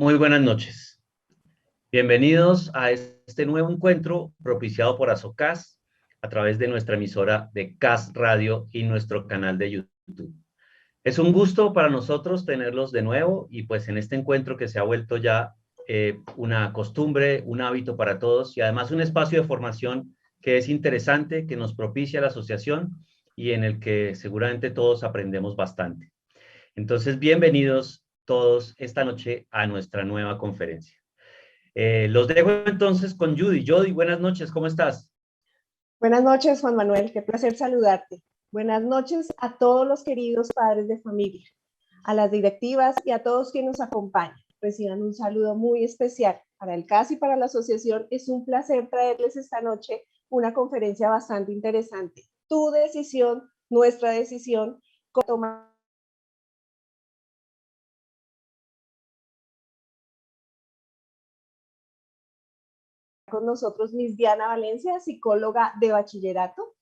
Muy buenas noches. Bienvenidos a este nuevo encuentro propiciado por Azocas a través de nuestra emisora de CAS Radio y nuestro canal de YouTube. Es un gusto para nosotros tenerlos de nuevo y pues en este encuentro que se ha vuelto ya una costumbre, un hábito para todos y además un espacio de formación que es interesante, que nos propicia la asociación y en el que seguramente todos aprendemos bastante. Entonces, bienvenidos todos esta noche a nuestra nueva conferencia. Los dejo entonces con Judy. Judy, buenas noches, ¿cómo estás? Buenas noches, Juan Manuel, qué placer saludarte. Buenas noches a todos los queridos padres de familia, a las directivas y a todos quienes nos acompañan. Reciban un saludo muy especial. Para el CAS y para la asociación es un placer traerles esta noche una conferencia bastante interesante. Tu decisión, nuestra decisión, cómo tomar con nosotros Miss Diana Valencia, psicóloga de bachillerato,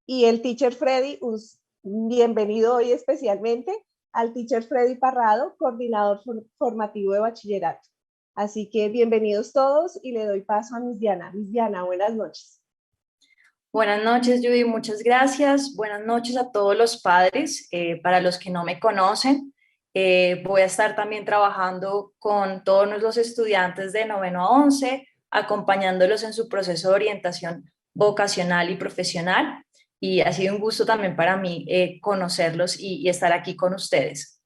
y el teacher Freddy, un bienvenido hoy especialmente al teacher Freddy Parrado, coordinador formativo de bachillerato. Así que bienvenidos todos y le doy paso a Miss Diana. Miss Diana, buenas noches. Buenas noches, Judy, muchas gracias. Buenas noches a todos los padres. Para los que no me conocen, voy a estar también trabajando con todos los estudiantes de noveno a 11, acompañándolos en su proceso de orientación vocacional y profesional. Y ha sido un gusto también para mí conocerlos y estar aquí con ustedes.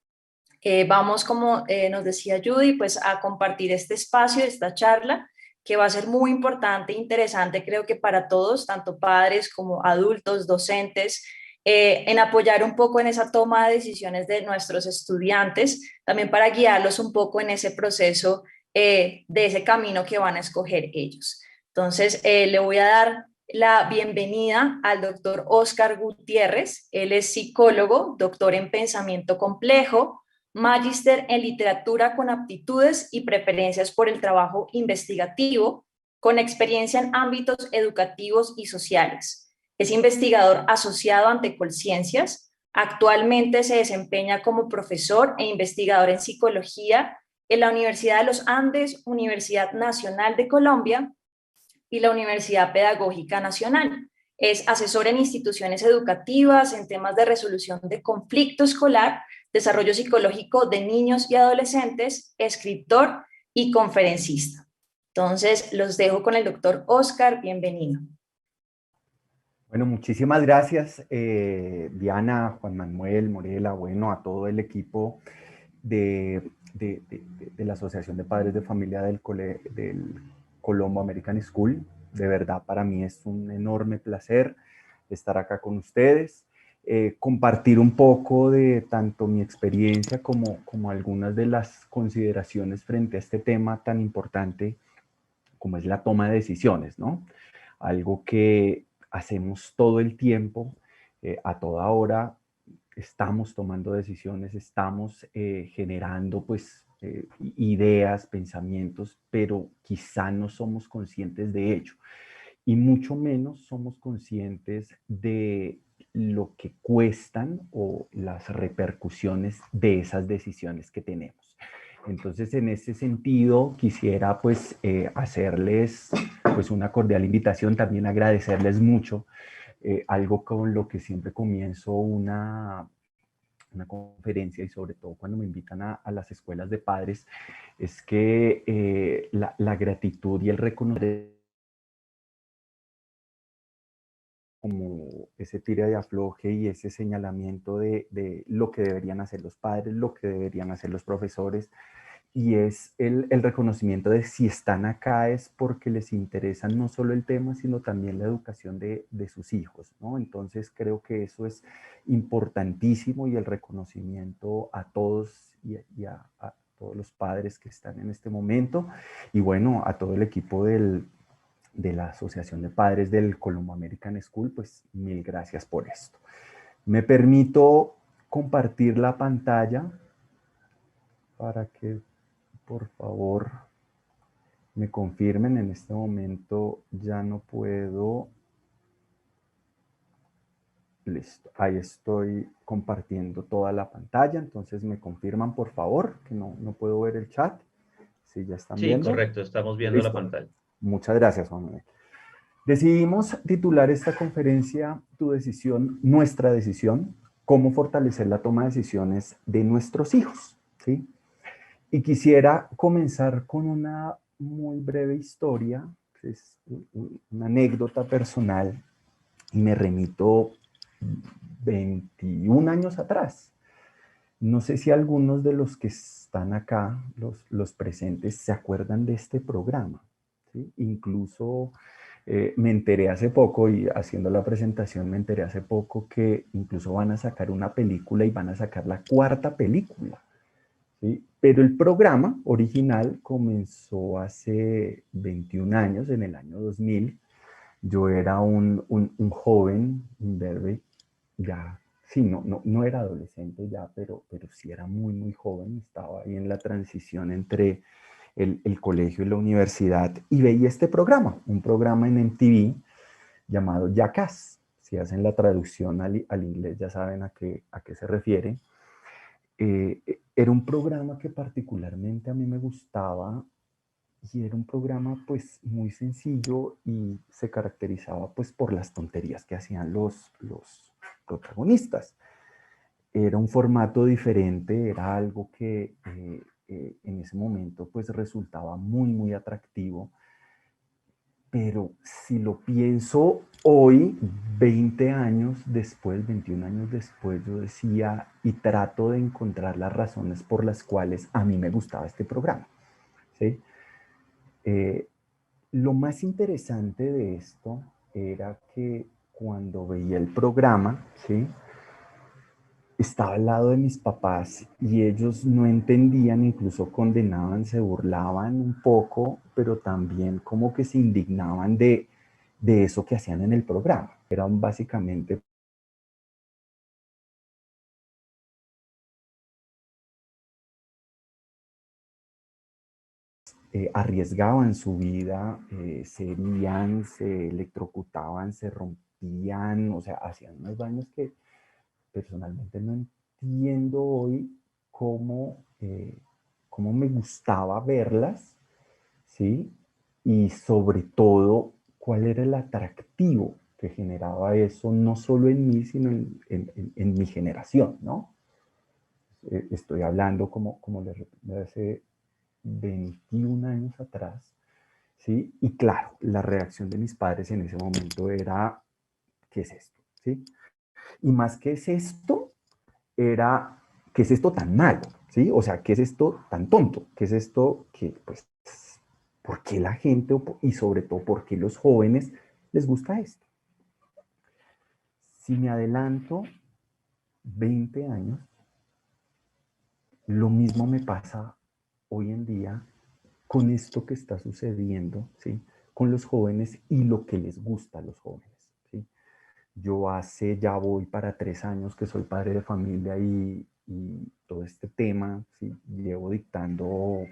Vamos, como nos decía Judy, pues a compartir este espacio, esta charla, que va a ser muy importante e interesante, creo que para todos, tanto padres como adultos, docentes, en apoyar un poco en esa toma de decisiones de nuestros estudiantes, también para guiarlos un poco en ese proceso de ese camino que van a escoger ellos. Entonces, le voy a dar la bienvenida al doctor Óscar Gutiérrez. Él es psicólogo, doctor en pensamiento complejo, magíster en literatura con aptitudes y preferencias por el trabajo investigativo, con experiencia en ámbitos educativos y sociales. Es investigador asociado ante Colciencias. Actualmente se desempeña como profesor e investigador en psicología en la Universidad de los Andes, Universidad Nacional de Colombia y la Universidad Pedagógica Nacional. Es asesor en instituciones educativas, en temas de resolución de conflicto escolar, desarrollo psicológico de niños y adolescentes, escritor y conferencista. Entonces, los dejo con el doctor Óscar. Bienvenido. Bueno, muchísimas gracias, Diana, Juan Manuel, Morela, bueno, a todo el equipo de la Asociación de Padres de Familia del Colombo American School. De verdad, para mí es un enorme placer estar acá con ustedes, compartir un poco de tanto mi experiencia como algunas de las consideraciones frente a este tema tan importante como es la toma de decisiones, ¿no? Algo que hacemos todo el tiempo, a toda hora, estamos tomando decisiones, estamos generando pues ideas, pensamientos, pero quizá no somos conscientes de ello. Y mucho menos somos conscientes de lo que cuestan o las repercusiones de esas decisiones que tenemos. Entonces, en ese sentido, quisiera pues hacerles pues una cordial invitación, también agradecerles mucho, algo con lo que siempre comienzo una conferencia y sobre todo cuando me invitan a las escuelas de padres, es que la gratitud y el reconocimiento como ese tira de afloje y ese señalamiento de lo que deberían hacer los padres, lo que deberían hacer los profesores, y es el reconocimiento de si están acá es porque les interesa no solo el tema, sino también la educación de sus hijos, ¿no? Entonces creo que eso es importantísimo y el reconocimiento a todos y a todos los padres que están en este momento y bueno, a todo el equipo de la Asociación de Padres del Colombo American School, pues mil gracias por esto. Me permito compartir la pantalla para que por favor me confirmen. En este momento ya no puedo. Listo, ahí estoy compartiendo toda la pantalla, entonces me confirman por favor que no puedo ver el chat. ¿Sí ya están Sí, viendo? correcto, estamos viendo la Listo. pantalla. Muchas gracias, Juan Manuel. Decidimos titular esta conferencia Tu decisión, nuestra decisión, cómo fortalecer la toma de decisiones de nuestros hijos, ¿sí? Y quisiera comenzar con una muy breve historia, es una anécdota personal, y me remito 21 años atrás. No sé si algunos de los que están acá, los presentes, se acuerdan de este programa, ¿sí? Incluso me enteré hace poco, y haciendo la presentación me enteré hace poco, que incluso van a sacar una película y van a sacar la cuarta película, ¿sí? Pero el programa original comenzó hace 21 años, en el año 2000. Yo era un joven, un bebé, ya, sí, no era adolescente ya, pero sí era muy, muy joven. Estaba ahí en la transición entre el colegio y la universidad, y veía este programa, un programa en MTV llamado Jackass. Si hacen la traducción al inglés ya saben a qué se refiere. Era un programa que particularmente a mí me gustaba, y era un programa pues muy sencillo y se caracterizaba pues por las tonterías que hacían los protagonistas. Era un formato diferente, era algo que en ese momento pues resultaba muy, muy atractivo. Pero si lo pienso hoy, 20 años después, 21 años después, yo decía y trato de encontrar las razones por las cuales a mí me gustaba este programa, ¿sí? Eh, lo más interesante de esto era que cuando veía el programa, ¿sí? Estaba al lado de mis papás y ellos no entendían, incluso condenaban, se burlaban un poco, pero también como que se indignaban de eso que hacían en el programa. Eran básicamente arriesgaban su vida, se herían, se electrocutaban, se rompían, o sea, hacían unos daños que personalmente no entiendo hoy cómo me gustaba verlas, ¿sí? Y sobre todo, cuál era el atractivo que generaba eso, no solo en mí, sino en mi generación, ¿no? Estoy hablando, como les repito, de hace 21 años atrás, ¿sí? Y claro, la reacción de mis padres en ese momento era, ¿qué es esto? ¿Sí? Y más que es esto, era, ¿qué es esto tan malo? ¿Sí? O sea, ¿qué es esto tan tonto? ¿Qué es esto que, pues, por qué la gente, y sobre todo, por qué los jóvenes les gusta esto? Si me adelanto 20 años, lo mismo me pasa hoy en día con esto que está sucediendo, ¿sí? Con los jóvenes y lo que les gusta a los jóvenes, ¿sí? Yo ya voy para 3 años que soy padre de familia, y todo este tema, ¿sí? Llevo dictando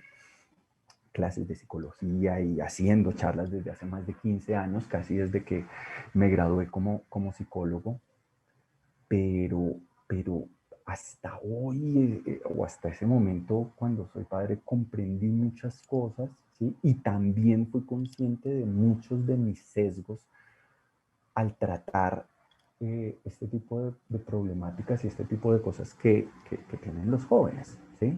clases de psicología y haciendo charlas desde hace más de 15 años, casi desde que me gradué como psicólogo, pero hasta hoy o hasta ese momento, cuando soy padre, comprendí muchas cosas, ¿sí? Y también fui consciente de muchos de mis sesgos al tratar este tipo de problemáticas y este tipo de cosas que tienen los jóvenes, ¿sí?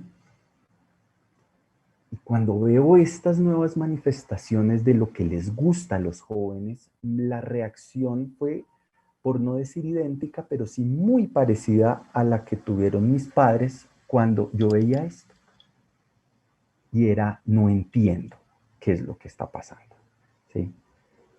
Y cuando veo estas nuevas manifestaciones de lo que les gusta a los jóvenes, la reacción fue, por no decir idéntica, pero sí muy parecida a la que tuvieron mis padres cuando yo veía esto. Y era, no entiendo qué es lo que está pasando, ¿sí?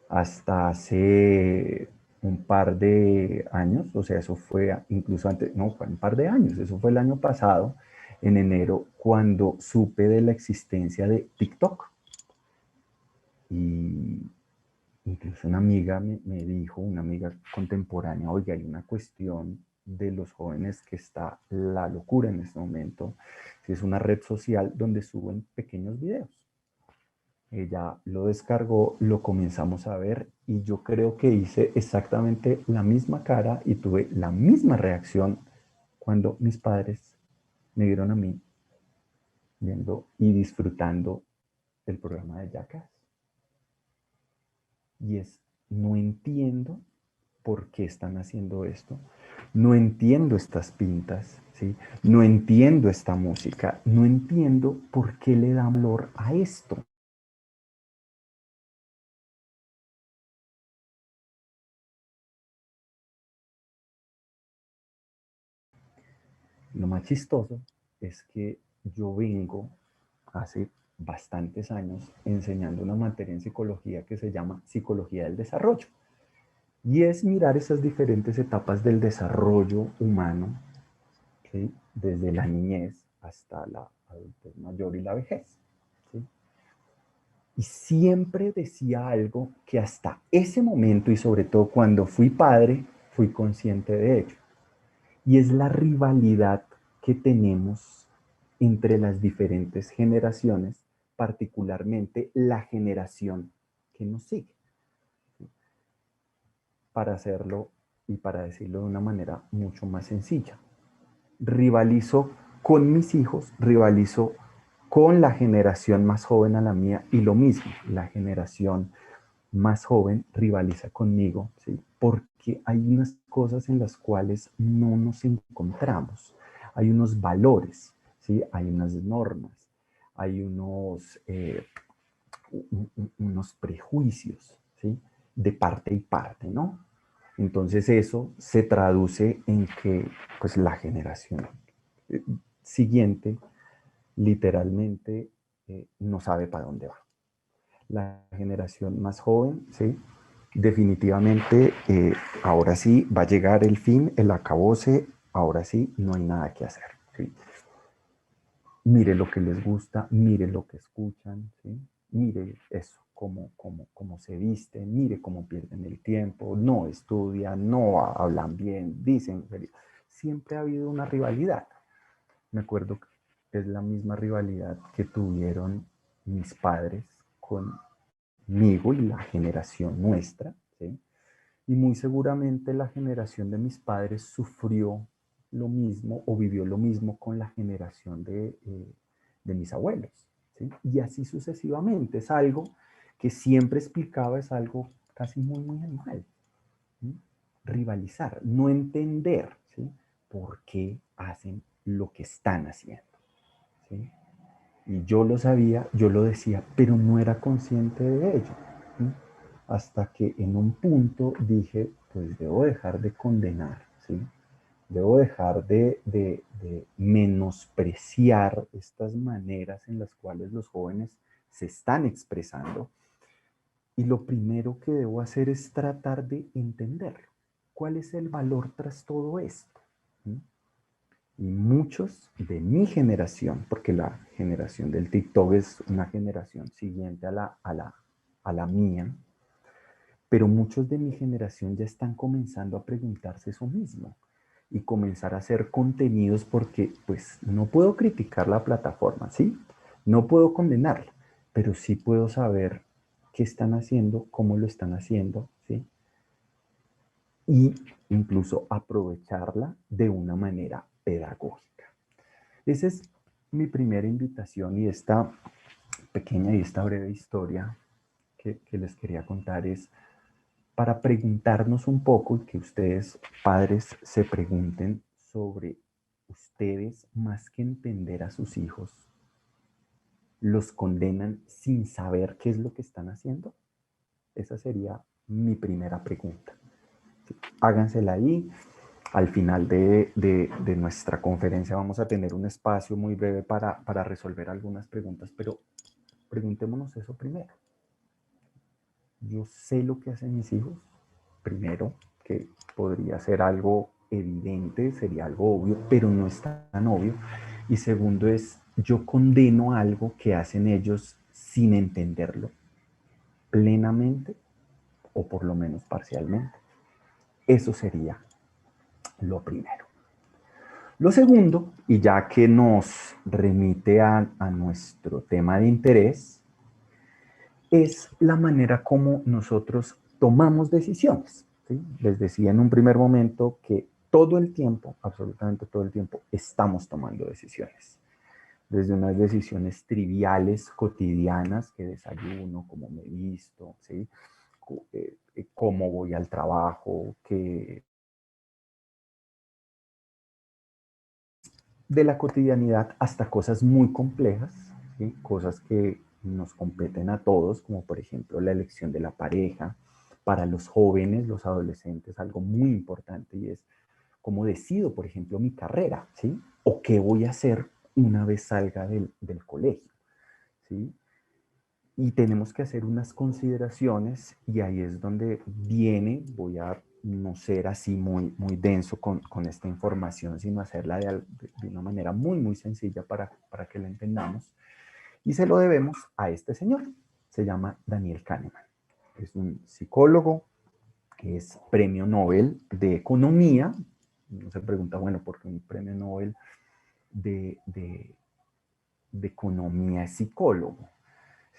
Hasta hace un par de años, o sea, eso fue incluso antes, no, fue un par de años, eso fue el año pasado, en enero, cuando supe de la existencia de TikTok. Y incluso una amiga me dijo, una amiga contemporánea, oye, hay una cuestión de los jóvenes que está la locura en este momento. Es una red social donde suben pequeños videos. Ella lo descargó, lo comenzamos a ver, y yo creo que hice exactamente la misma cara y tuve la misma reacción cuando mis padres me vieron a mí viendo y disfrutando el programa de Jackass. Y es, no entiendo por qué están haciendo esto, no entiendo estas pintas, ¿sí? No entiendo esta música, no entiendo por qué le dan valor a esto. Lo más chistoso es que yo vengo hace bastantes años enseñando una materia en psicología que se llama Psicología del Desarrollo. Y es mirar esas diferentes etapas del desarrollo humano, ¿sí? Desde la niñez hasta la adultez mayor y la vejez. ¿Sí? Y siempre decía algo que hasta ese momento, y sobre todo cuando fui padre, fui consciente de ello. Y es la rivalidad que tenemos entre las diferentes generaciones, particularmente la generación que nos sigue. Para hacerlo y para decirlo de una manera mucho más sencilla. Rivalizo con mis hijos, rivalizo con la generación más joven a la mía y lo mismo, la generación más joven rivaliza conmigo, ¿sí? Porque hay unas cosas en las cuales no nos encontramos, hay unos valores, ¿sí? Hay unas normas, hay unos prejuicios, ¿sí? De parte y parte, ¿no? Entonces eso se traduce en que pues la generación siguiente literalmente no sabe para dónde va. La generación más joven, ¿sí? Definitivamente ahora sí va a llegar el fin, el acabose, ahora sí no hay nada que hacer. ¿Sí? Mire lo que les gusta, mire lo que escuchan, ¿sí? Mire eso, cómo se visten, mire cómo pierden el tiempo, no estudian, no hablan bien, dicen, siempre ha habido una rivalidad. Me acuerdo que es la misma rivalidad que tuvieron mis padres conmigo y la generación nuestra, ¿sí? Y muy seguramente la generación de mis padres sufrió lo mismo o vivió lo mismo con la generación de mis abuelos, ¿sí? Y así sucesivamente. Es algo que siempre explicaba, es algo casi muy, muy normal. ¿Sí? Rivalizar, no entender, ¿sí? Por qué hacen lo que están haciendo, ¿sí? Y yo lo sabía, yo lo decía, pero no era consciente de ello. ¿Sí? Hasta que en un punto dije, pues debo dejar de condenar, ¿sí? Debo dejar de menospreciar estas maneras en las cuales los jóvenes se están expresando. Y lo primero que debo hacer es tratar de entenderlo. ¿Cuál es el valor tras todo esto? ¿Sí? Y muchos de mi generación, porque la generación del TikTok es una generación siguiente a la mía, pero muchos de mi generación ya están comenzando a preguntarse eso mismo y comenzar a hacer contenidos porque pues no puedo criticar la plataforma, ¿sí? No puedo condenarla, pero sí puedo saber qué están haciendo, cómo lo están haciendo, ¿sí? Y incluso aprovecharla de una manera pedagógica. Esa es mi primera invitación y esta pequeña y esta breve historia que les quería contar es para preguntarnos un poco y que ustedes, padres, se pregunten sobre ustedes más que entender a sus hijos, ¿los condenan sin saber qué es lo que están haciendo? Esa sería mi primera pregunta. Hágansela ahí. Al final de nuestra conferencia vamos a tener un espacio muy breve para resolver algunas preguntas, pero preguntémonos eso primero. Yo sé lo que hacen mis hijos. Primero, que podría ser algo evidente, sería algo obvio, pero no es tan obvio. Y segundo es, yo condeno algo que hacen ellos sin entenderlo plenamente o por lo menos parcialmente. Eso sería lo primero. Lo segundo, y ya que nos remite a nuestro tema de interés, es la manera como nosotros tomamos decisiones. ¿Sí? Les decía en un primer momento que todo el tiempo, absolutamente todo el tiempo, estamos tomando decisiones. desde unas decisiones triviales, cotidianas, que desayuno, cómo me visto, ¿sí? Cómo voy al trabajo, de la cotidianidad hasta cosas muy complejas, ¿sí? Cosas que nos competen a todos, como por ejemplo la elección de la pareja, para los jóvenes, los adolescentes, algo muy importante y es cómo decido, por ejemplo, mi carrera, ¿sí? O qué voy a hacer una vez salga del colegio, ¿sí? Y tenemos que hacer unas consideraciones y ahí es donde viene, voy a no ser así muy denso con esta información, sino hacerla de una manera muy sencilla para que la entendamos. Y se lo debemos a este señor, se llama Daniel Kahneman. Es un psicólogo, que es premio Nobel de Economía. Uno se pregunta, bueno, ¿por qué un premio Nobel de Economía es psicólogo?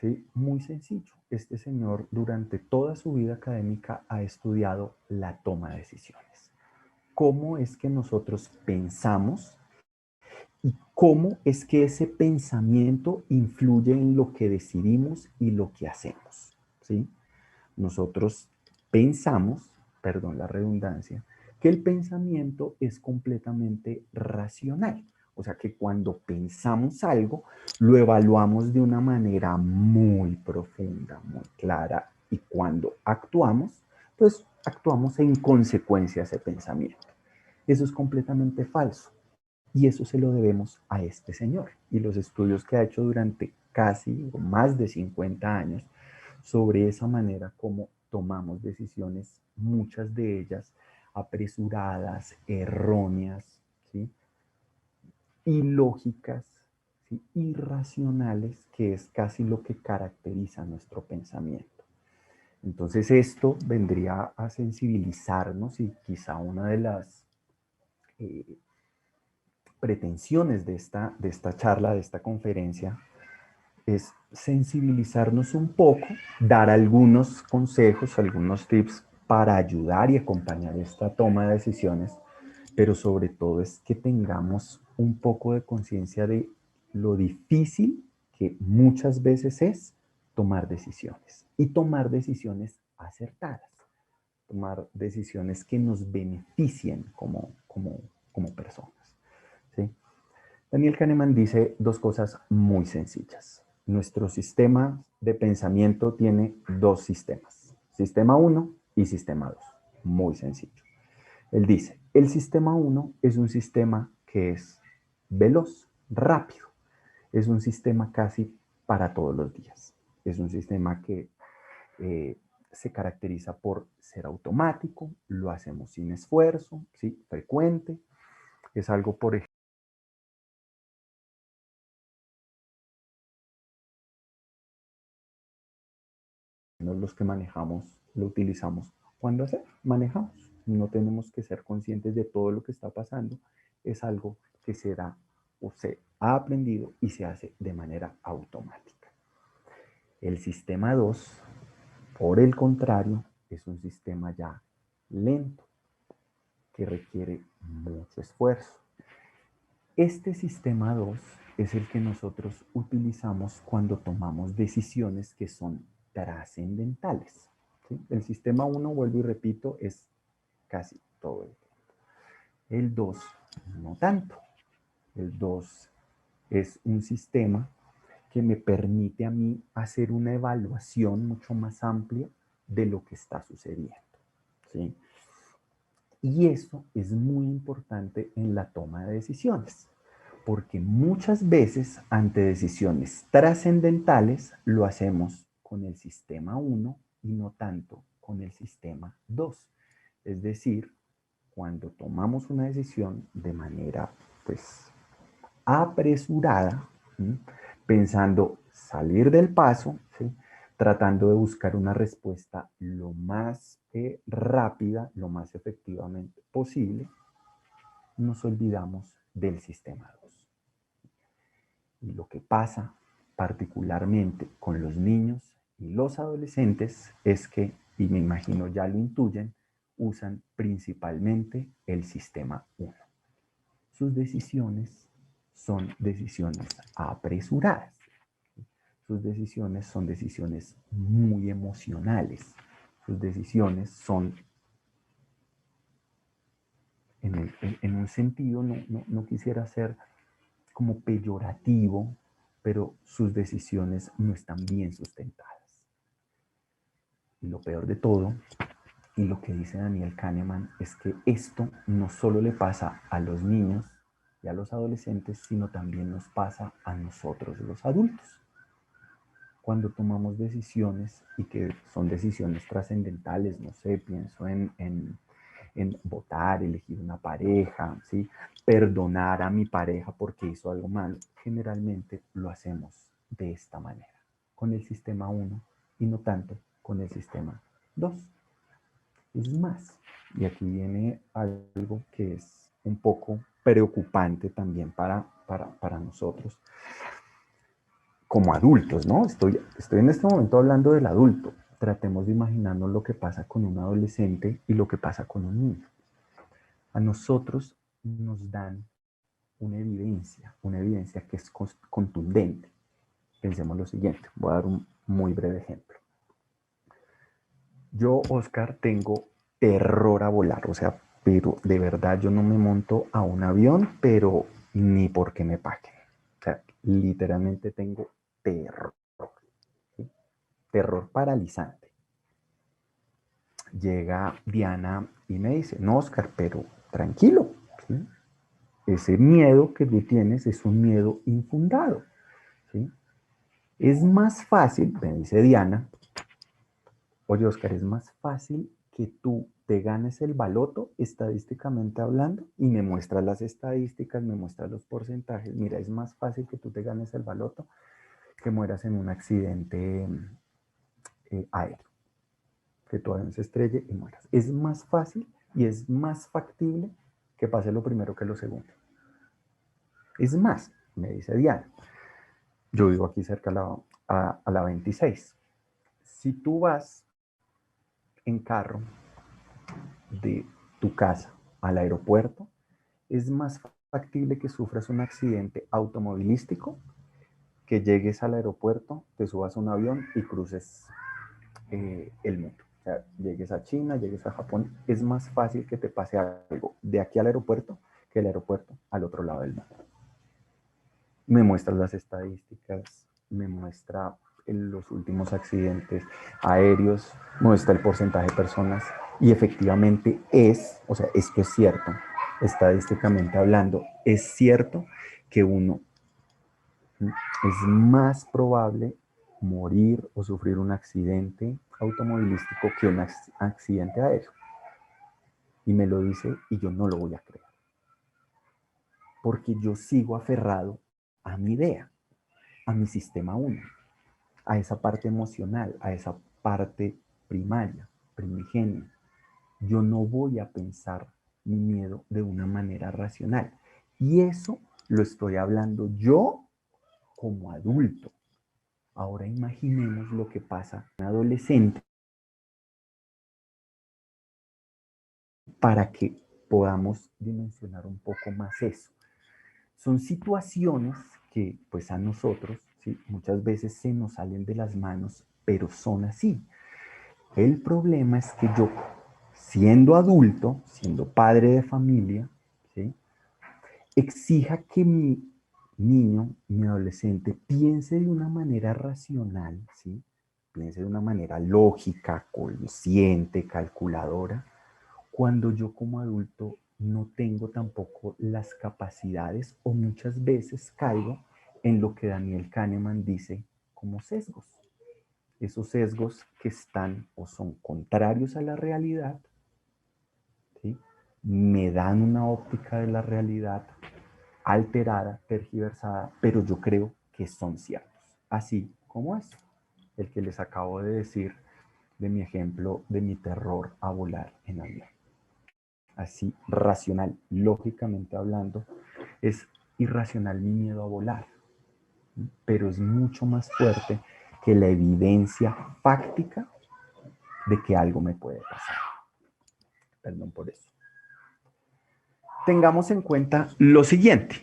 ¿Sí? Muy sencillo. Este señor durante toda su vida académica ha estudiado la toma de decisiones. ¿Cómo es que nosotros pensamos y cómo es que ese pensamiento influye en lo que decidimos y lo que hacemos? ¿Sí? Nosotros pensamos, perdón la redundancia, que el pensamiento es completamente racional. O sea que cuando pensamos algo, lo evaluamos de una manera muy profunda, muy clara, y cuando actuamos, pues actuamos en consecuencia a ese pensamiento. Eso es completamente falso. Y eso se lo debemos a este señor y los estudios que ha hecho durante casi o más de 50 años sobre esa manera como tomamos decisiones, muchas de ellas apresuradas, erróneas, ¿sí? Ilógicas, ¿sí? Irracionales, que es casi lo que caracteriza nuestro pensamiento. Entonces esto vendría a sensibilizarnos y quizá una de las pretensiones de esta charla, de esta conferencia, es sensibilizarnos un poco, dar algunos consejos, algunos tips para ayudar y acompañar esta toma de decisiones, pero sobre todo es que tengamos un poco de conciencia de lo difícil que muchas veces es tomar decisiones y tomar decisiones acertadas, tomar decisiones que nos beneficien como personas. ¿Sí? Daniel Kahneman dice dos cosas muy sencillas. Nuestro sistema de pensamiento tiene dos sistemas, sistema 1 y sistema 2. Muy sencillo. Él dice, el sistema 1 es un sistema que es veloz, rápido. Es un sistema casi para todos los días. Es un sistema que se caracteriza por ser automático, lo hacemos sin esfuerzo, ¿sí? Frecuente. Es algo, por ejemplo, los que manejamos, lo utilizamos cuando manejamos. No tenemos que ser conscientes de todo lo que está pasando. Es algo que se da o se ha aprendido y se hace de manera automática. El sistema 2, por el contrario, es un sistema ya lento, que requiere mucho esfuerzo. Este sistema 2 es el que nosotros utilizamos cuando tomamos decisiones que son trascendentales. ¿Sí? El sistema 1, vuelvo y repito, es casi todo el tiempo. El 2, no tanto. El 2 es un sistema que me permite a mí hacer una evaluación mucho más amplia de lo que está sucediendo. ¿Sí? Y eso es muy importante en la toma de decisiones, porque muchas veces ante decisiones trascendentales lo hacemos con el sistema 1 y no tanto con el sistema 2. Es decir, cuando tomamos una decisión de manera pues apresurada, ¿sí? Pensando salir del paso, ¿sí? Tratando de buscar una respuesta lo más rápida, lo más efectivamente posible, nos olvidamos del sistema 2. Y lo que pasa particularmente con los niños y los adolescentes es que, y me imagino ya lo intuyen, usan principalmente el sistema 1. Sus decisiones son decisiones apresuradas. Sus decisiones son decisiones muy emocionales. Sus decisiones son, en un sentido, no quisiera ser como peyorativo, pero sus decisiones no están bien sustentadas. Y lo peor de todo, y lo que dice Daniel Kahneman, es que esto no solo le pasa a los niños y a los adolescentes, sino también nos pasa a nosotros, los adultos. Cuando tomamos decisiones, y que son decisiones trascendentales, no sé, pienso en votar, elegir una pareja, ¿sí? Perdonar a mi pareja porque hizo algo malo, generalmente lo hacemos de esta manera, con el sistema 1 y no tanto con el sistema 2. Es más, y aquí viene algo que es un poco preocupante también para nosotros como adultos, ¿no? Estoy en este momento hablando del adulto. Tratemos de imaginarnos lo que pasa con un adolescente y lo que pasa con un niño. A nosotros nos dan una evidencia que es contundente. Pensemos lo siguiente, voy a dar un muy breve ejemplo. Yo, Oscar, tengo terror a volar, o sea, pero de verdad yo no me monto a un avión, pero ni porque me paguen. O sea, literalmente tengo terror, ¿sí? Terror paralizante. Llega Diana y me dice, no, Oscar, pero tranquilo, ¿sí? Ese miedo que tú tienes es un miedo infundado, ¿sí? Es más fácil, me dice Diana, oye, Oscar, es más fácil que tú te ganes el baloto, estadísticamente hablando, y me muestras las estadísticas, me muestras los porcentajes. Mira, es más fácil que tú te ganes el baloto que mueras en un accidente aéreo, que tu avión se estrelle y mueras. Es más fácil y es más factible que pase lo primero que lo segundo. Es más, me dice Diana, yo vivo aquí cerca a la 26. Si tú vas en carro de tu casa al aeropuerto, es más factible que sufras un accidente automovilístico, que llegues al aeropuerto, te subas a un avión y cruces el mundo. O sea, llegues a China, llegues a Japón, es más fácil que te pase algo de aquí al aeropuerto que el aeropuerto al otro lado del mundo. Me muestra las estadísticas, me muestra los últimos accidentes aéreos, muestra el porcentaje de personas y efectivamente o sea, esto es cierto, estadísticamente hablando, es cierto que uno es más probable morir o sufrir un accidente automovilístico que un accidente aéreo. Y me lo dice y yo no lo voy a creer. Porque yo sigo aferrado a mi idea, a mi sistema 1, a esa parte emocional, a esa parte primaria, primigenia. Yo no voy a pensar mi miedo de una manera racional. Y eso lo estoy hablando yo como adulto. Ahora imaginemos lo que pasa en un adolescente para que podamos dimensionar un poco más eso. Son situaciones que pues a nosotros, ¿sí?, muchas veces se nos salen de las manos, pero son así. El problema es que yo, siendo adulto, siendo padre de familia, ¿sí?, exija que mi niño, mi adolescente, piense de una manera racional, ¿sí?, piense de una manera lógica, consciente, calculadora, cuando yo como adulto no tengo tampoco las capacidades o muchas veces caigo en lo que Daniel Kahneman dice como sesgos. Esos sesgos que están o son contrarios a la realidad, ¿sí?, me dan una óptica de la realidad alterada, tergiversada, pero yo creo que son ciertos. Así como es el que les acabo de decir de mi ejemplo de mi terror a volar en avión. Así, racional, lógicamente hablando, es irracional mi miedo a volar, pero es mucho más fuerte que la evidencia fáctica de que algo me puede pasar. Perdón por eso. Tengamos en cuenta lo siguiente.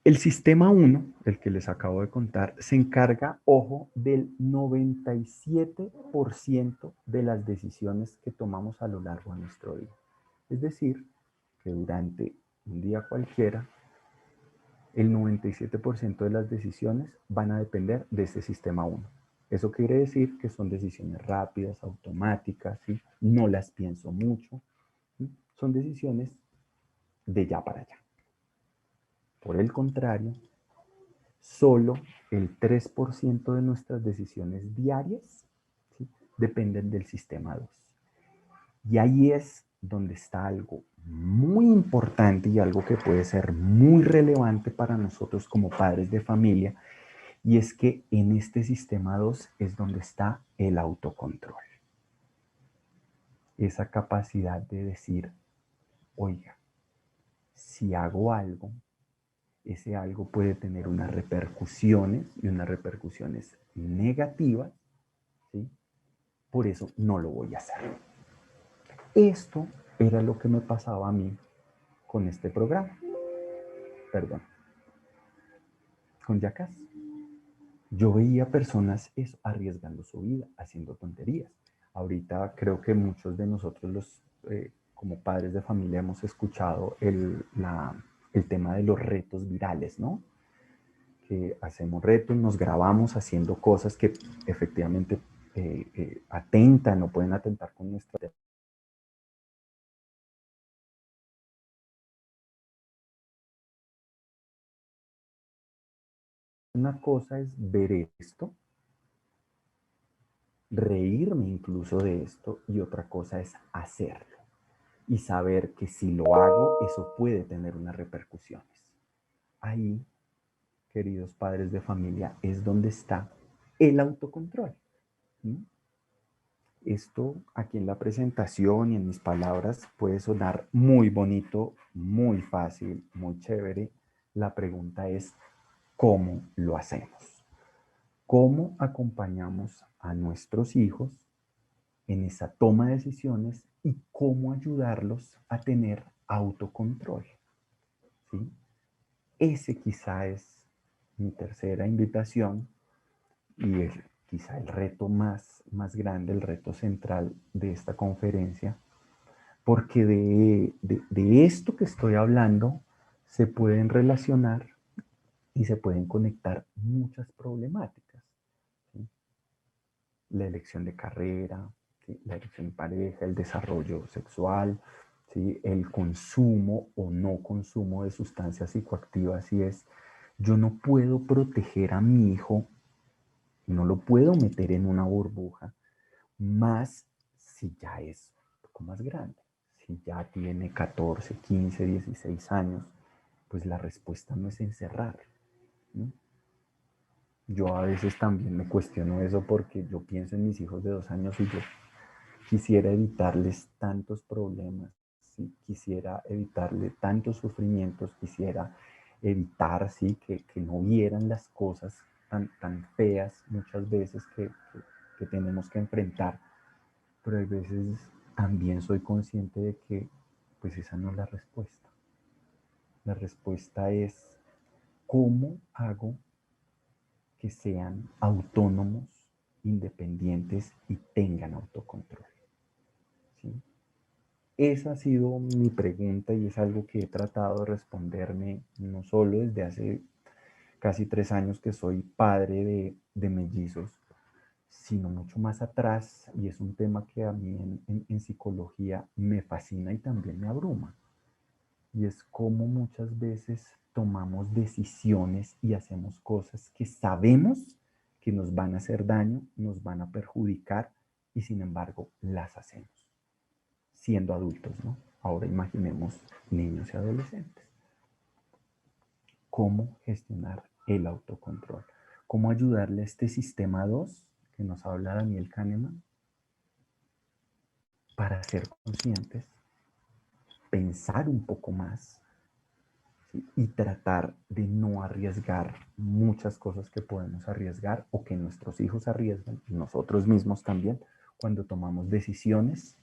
El sistema 1, el que les acabo de contar, se encarga, ojo, del 97% de las decisiones que tomamos a lo largo de nuestro día. Es decir, que durante un día cualquiera, el 97% de las decisiones van a depender de este sistema 1. Eso quiere decir que son decisiones rápidas, automáticas, ¿sí? No las pienso mucho, ¿sí? Son decisiones de ya para allá. Por el contrario, solo el 3% de nuestras decisiones diarias, ¿sí?, dependen del sistema 2. Y ahí es donde está algo muy importante y algo que puede ser muy relevante para nosotros como padres de familia, y es que en este sistema 2 es donde está el autocontrol. Esa capacidad de decir, oiga, si hago algo, ese algo puede tener unas repercusiones y unas repercusiones negativas, ¿sí? Por eso no lo voy a hacer. Esto era lo que me pasaba a mí con este programa. Perdón. Con Jackass. Yo veía personas arriesgando su vida, haciendo tonterías. Ahorita creo que muchos de nosotros como padres de familia hemos escuchado el tema de los retos virales, ¿no? Que hacemos retos, nos grabamos haciendo cosas que efectivamente atentan o pueden atentar con nuestra... Una cosa es ver esto, reírme incluso de esto, y otra cosa es hacerlo y saber que si lo hago, eso puede tener unas repercusiones. Ahí, queridos padres de familia, es donde está el autocontrol. ¿Sí? Esto aquí en la presentación y en mis palabras puede sonar muy bonito, muy fácil, muy chévere. La pregunta es, ¿cómo lo hacemos? ¿Cómo acompañamos a nuestros hijos en esa toma de decisiones y cómo ayudarlos a tener autocontrol? ¿Sí? Ese quizá es mi tercera invitación y quizá el reto más grande, el reto central de esta conferencia, porque de esto que estoy hablando se pueden relacionar y se pueden conectar muchas problemáticas. ¿Sí? La elección de carrera, ¿sí?, la elección de pareja, el desarrollo sexual, ¿sí?, el consumo o no consumo de sustancias psicoactivas. Y es, yo no puedo proteger a mi hijo, no lo puedo meter en una burbuja, más si ya es un poco más grande. Si ya tiene 14, 15, 16 años, pues la respuesta no es encerrar, ¿no? Yo a veces también me cuestiono eso porque yo pienso en mis hijos de 2 años y yo quisiera evitarles tantos problemas, ¿sí? Quisiera evitarle tantos sufrimientos, quisiera evitar, ¿sí?, que no vieran las cosas tan feas muchas veces que tenemos que enfrentar. Pero hay veces también soy consciente de que pues esa no es la respuesta. La respuesta es cómo hago que sean autónomos, independientes y tengan autocontrol. ¿Sí? Esa ha sido mi pregunta y es algo que he tratado de responderme no solo desde hace casi 3 años que soy padre de mellizos, sino mucho más atrás, y es un tema que a mí en psicología me fascina y también me abruma, y es cómo muchas veces tomamos decisiones y hacemos cosas que sabemos que nos van a hacer daño, nos van a perjudicar, y sin embargo las hacemos, siendo adultos, ¿no? Ahora imaginemos niños y adolescentes. ¿Cómo gestionar el autocontrol? ¿Cómo ayudarle a este sistema 2 que nos habla Daniel Kahneman para ser conscientes, pensar un poco más, ¿sí?, y tratar de no arriesgar muchas cosas que podemos arriesgar o que nuestros hijos arriesgan, y nosotros mismos también, cuando tomamos decisiones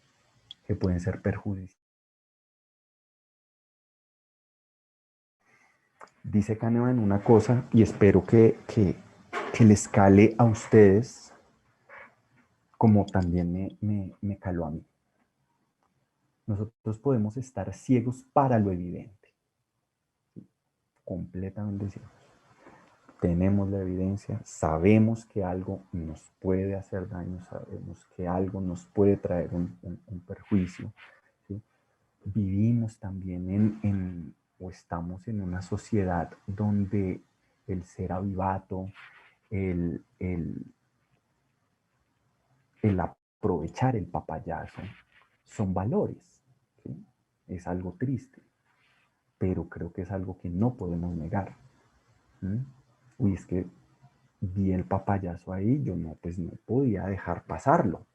que pueden ser perjudiciales? dice Kahneman una cosa y espero que les cale a ustedes como también me caló a mí. Nosotros podemos estar ciegos para lo evidente, completamente ciegos. Tenemos la evidencia, sabemos que algo nos puede hacer daño, sabemos que algo nos puede traer un perjuicio, ¿sí? Vivimos también o estamos en una sociedad donde el ser avivato, el aprovechar el papayazo, son valores, ¿sí? Es algo triste, pero creo que es algo que no podemos negar. Uy, es que vi el papayazo ahí, yo no, pues no podía dejar pasarlo.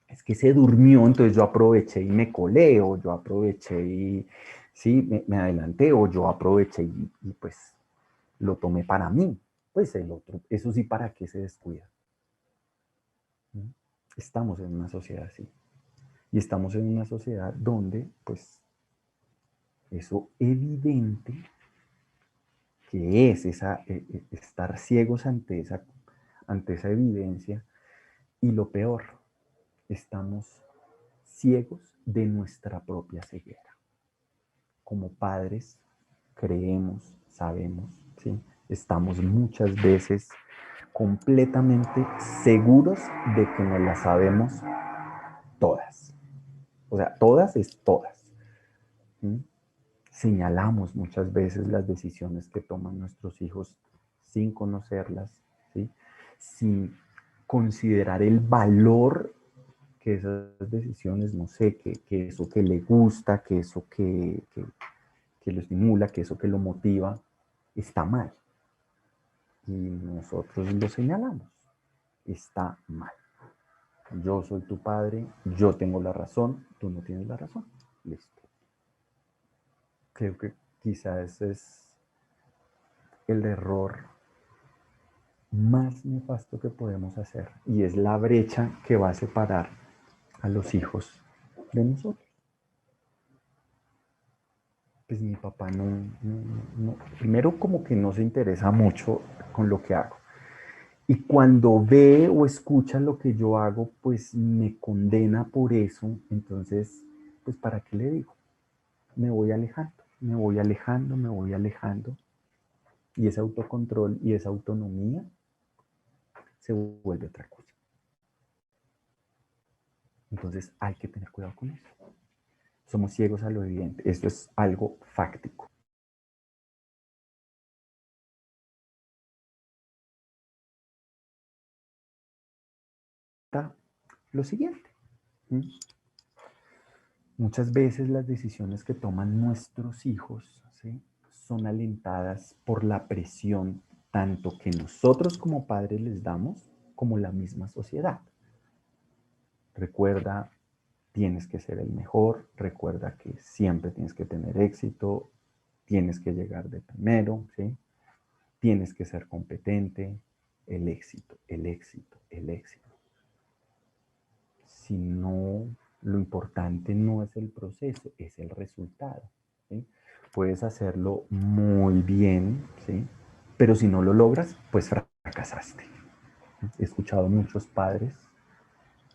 Es que se durmió, entonces yo aproveché y me colé, o yo aproveché y sí, me adelanté, o yo aproveché y pues lo tomé para mí. Pues el otro, eso sí, ¿para qué se descuida? Estamos en una sociedad así. Y estamos en una sociedad donde, pues, eso evidente que es estar ciegos ante esa evidencia. Y lo peor, estamos ciegos de nuestra propia ceguera. Como padres, creemos, sabemos, ¿sí? Estamos muchas veces completamente seguros de que nos las sabemos todas. O sea, todas es todas. ¿Sí? Señalamos muchas veces las decisiones que toman nuestros hijos sin conocerlas, ¿sí? Sin considerar el valor que esas decisiones, no sé, que eso que le gusta, que eso que lo estimula, que eso que lo motiva, está mal. Y nosotros lo señalamos, está mal. Yo soy tu padre, yo tengo la razón, tú no tienes la razón. Listo. Creo que quizás ese es el error más nefasto que podemos hacer y es la brecha que va a separar a los hijos de nosotros. Pues mi papá no, primero como que no se interesa mucho con lo que hago. Y cuando ve o escucha lo que yo hago, pues me condena por eso. Entonces, pues ¿para qué le digo? Me voy alejando, me voy alejando, me voy alejando. Y ese autocontrol y esa autonomía se vuelve otra cosa. Entonces hay que tener cuidado con eso. Somos ciegos a lo evidente. Esto es algo fáctico. Lo siguiente. Muchas veces las decisiones que toman nuestros hijos, ¿sí?, son alentadas por la presión tanto que nosotros como padres les damos como la misma sociedad. Recuerda, tienes que ser el mejor, recuerda que siempre tienes que tener éxito, tienes que llegar de primero, ¿sí? Tienes que ser competente, el éxito, el éxito, el éxito. Si no, lo importante no es el proceso, es el resultado, ¿sí? Puedes hacerlo muy bien, ¿sí? Pero si no lo logras, pues fracasaste. He escuchado muchos padres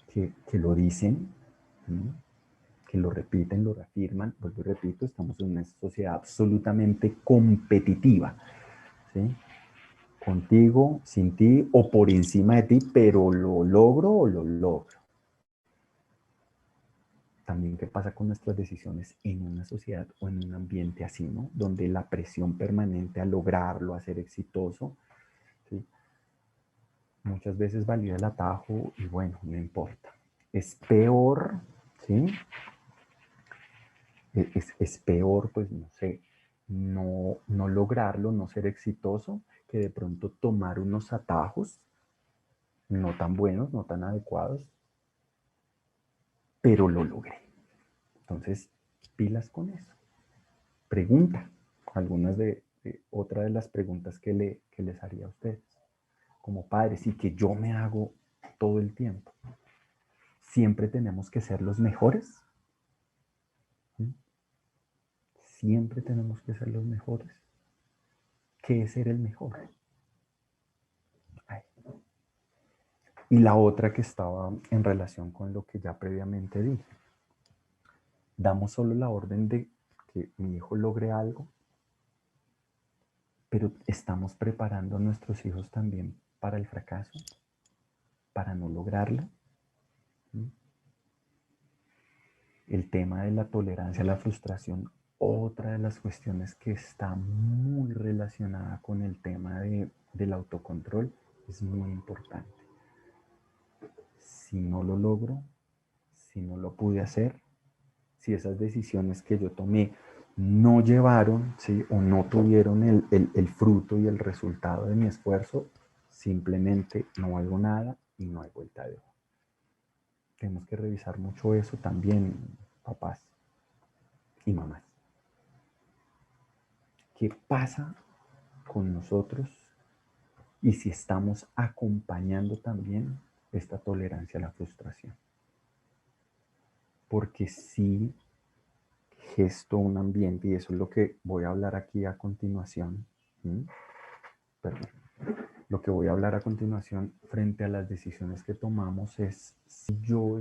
que lo dicen, ¿sí?, que lo repiten, lo reafirman. Pues lo repito, estamos en una sociedad absolutamente competitiva, ¿sí? Contigo, sin ti o por encima de ti, pero lo logro o lo logro. También qué pasa con nuestras decisiones en una sociedad o en un ambiente así, ¿no? Donde la presión permanente a lograrlo, a ser exitoso, ¿sí?, muchas veces valida el atajo y bueno, no importa. Es peor, ¿sí? Es peor, pues no sé, no lograrlo, no ser exitoso, que de pronto tomar unos atajos no tan buenos, no tan adecuados, pero lo logré. Entonces, pilas con eso. Pregunta, algunas otra de las preguntas que les haría a ustedes como padres y que yo me hago todo el tiempo. ¿Siempre tenemos que ser los mejores? ¿Sí? ¿Siempre tenemos que ser los mejores? ¿qué es ser el mejor? Ay. Y la otra que estaba en relación con lo que ya previamente dije. Damos solo la orden de que mi hijo logre algo, pero estamos preparando a nuestros hijos también para el fracaso, para no lograrlo. El tema de la tolerancia a la frustración, otra de las cuestiones que está muy relacionada con el tema del autocontrol, es muy importante. Si no lo logro, si no lo pude hacer, si esas decisiones que yo tomé no llevaron, ¿sí?, o no tuvieron el fruto y el resultado de mi esfuerzo, simplemente no valgo nada y no hay vuelta de hoja. Tenemos que revisar mucho eso también, papás y mamás. ¿Qué pasa con nosotros y si estamos acompañando también esta tolerancia a la frustración? Porque si gesto un ambiente, y eso es lo que voy a hablar aquí a continuación, perdón, lo que voy a hablar a continuación frente a las decisiones que tomamos es si yo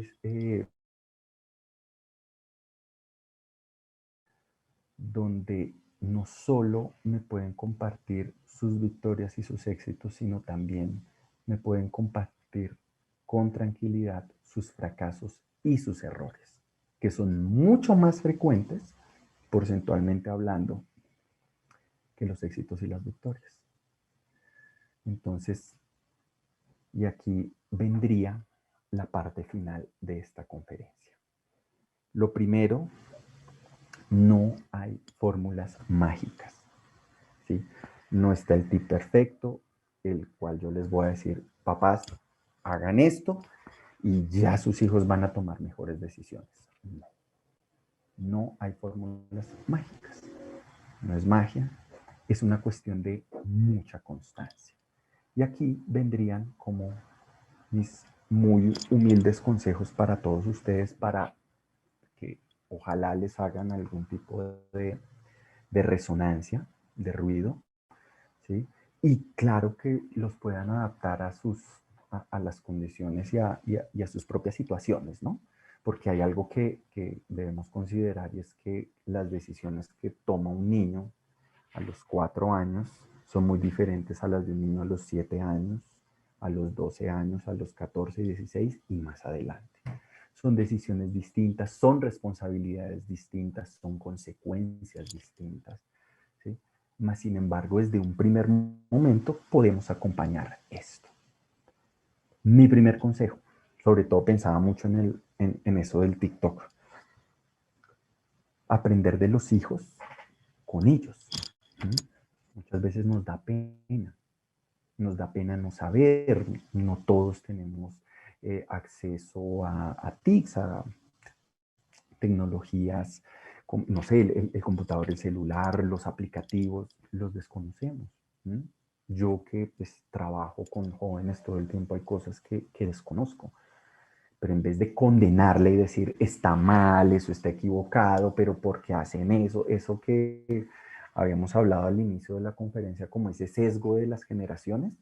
donde no solo me pueden compartir sus victorias y sus éxitos, sino también me pueden compartir con tranquilidad sus fracasos y sus errores, que son mucho más frecuentes, porcentualmente hablando, que los éxitos y las victorias. Entonces, y aquí vendría la parte final de esta conferencia. Lo primero, no hay fórmulas mágicas, ¿sí? No está el tip perfecto, el cual yo les voy a decir, papás, hagan esto y ya sus hijos van a tomar mejores decisiones. No, no hay fórmulas mágicas. No es magia, es una cuestión de mucha constancia. Y aquí vendrían como mis muy humildes consejos para todos ustedes, para que ojalá les hagan algún tipo de resonancia, de ruido, ¿sí? Y claro que los puedan adaptar a las condiciones y a sus propias situaciones, ¿no? Porque hay algo que debemos considerar, y es que las decisiones que toma un niño a los 4 años son muy diferentes a las de un niño a los 7 años, a los 12 años, a los 14, 16 y más adelante. Son decisiones distintas, son responsabilidades distintas, son consecuencias distintas, ¿sí? Mas, sin embargo, desde un primer momento podemos acompañar esto. Mi primer consejo, sobre todo pensaba mucho en eso del TikTok, aprender de los hijos con ellos. Muchas veces nos da pena no saber, no todos tenemos acceso a TICs, a tecnologías, no sé, el computador, el celular, los aplicativos, los desconocemos. Yo que pues, trabajo con jóvenes todo el tiempo, hay cosas que desconozco. Pero en vez de condenarle y decir, está mal, eso está equivocado, pero ¿por qué hacen eso? Eso que habíamos hablado al inicio de la conferencia, como ese sesgo de las generaciones.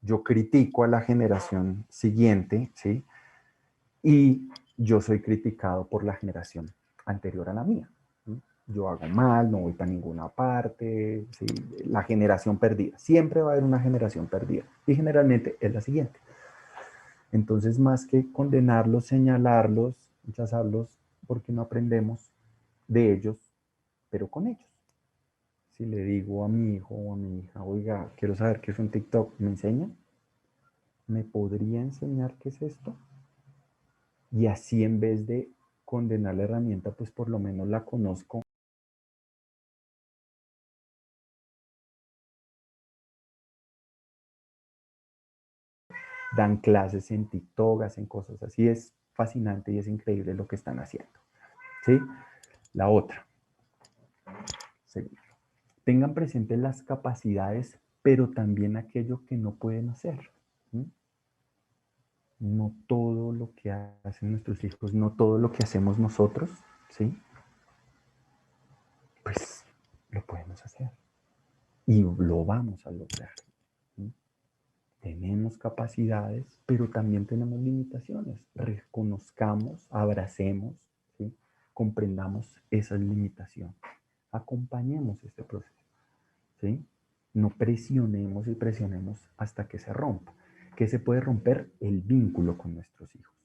Yo critico a la generación siguiente, ¿sí? Y yo soy criticado por la generación anterior a la mía. ¿Sí? Yo hago mal, no voy para ninguna parte, ¿sí? La generación perdida. Siempre va a haber una generación perdida. Y generalmente es la siguiente. Entonces, más que condenarlos, señalarlos, rechazarlos, porque no aprendemos de ellos, pero con ellos. Si le digo a mi hijo o a mi hija, oiga, quiero saber qué es un TikTok, ¿me enseña? ¿Me podría enseñar qué es esto? Y así, en vez de condenar la herramienta, pues por lo menos la conozco. Dan clases en TikTok, hacen cosas así. Es fascinante y es increíble lo que están haciendo. ¿Sí? La otra. Segundo. Tengan presentes las capacidades, pero también aquello que no pueden hacer. No todo lo que hacen nuestros hijos, no todo lo que hacemos nosotros, ¿sí? Pues lo podemos hacer. y lo vamos a lograr. ¿Sí? Tenemos capacidades, pero también tenemos limitaciones. Reconozcamos, abracemos, ¿sí? Comprendamos esas limitaciones. Acompañemos este proceso. ¿Sí? No presionemos y presionemos hasta que se rompa. ¿Qué se puede romper? El vínculo con nuestros hijos.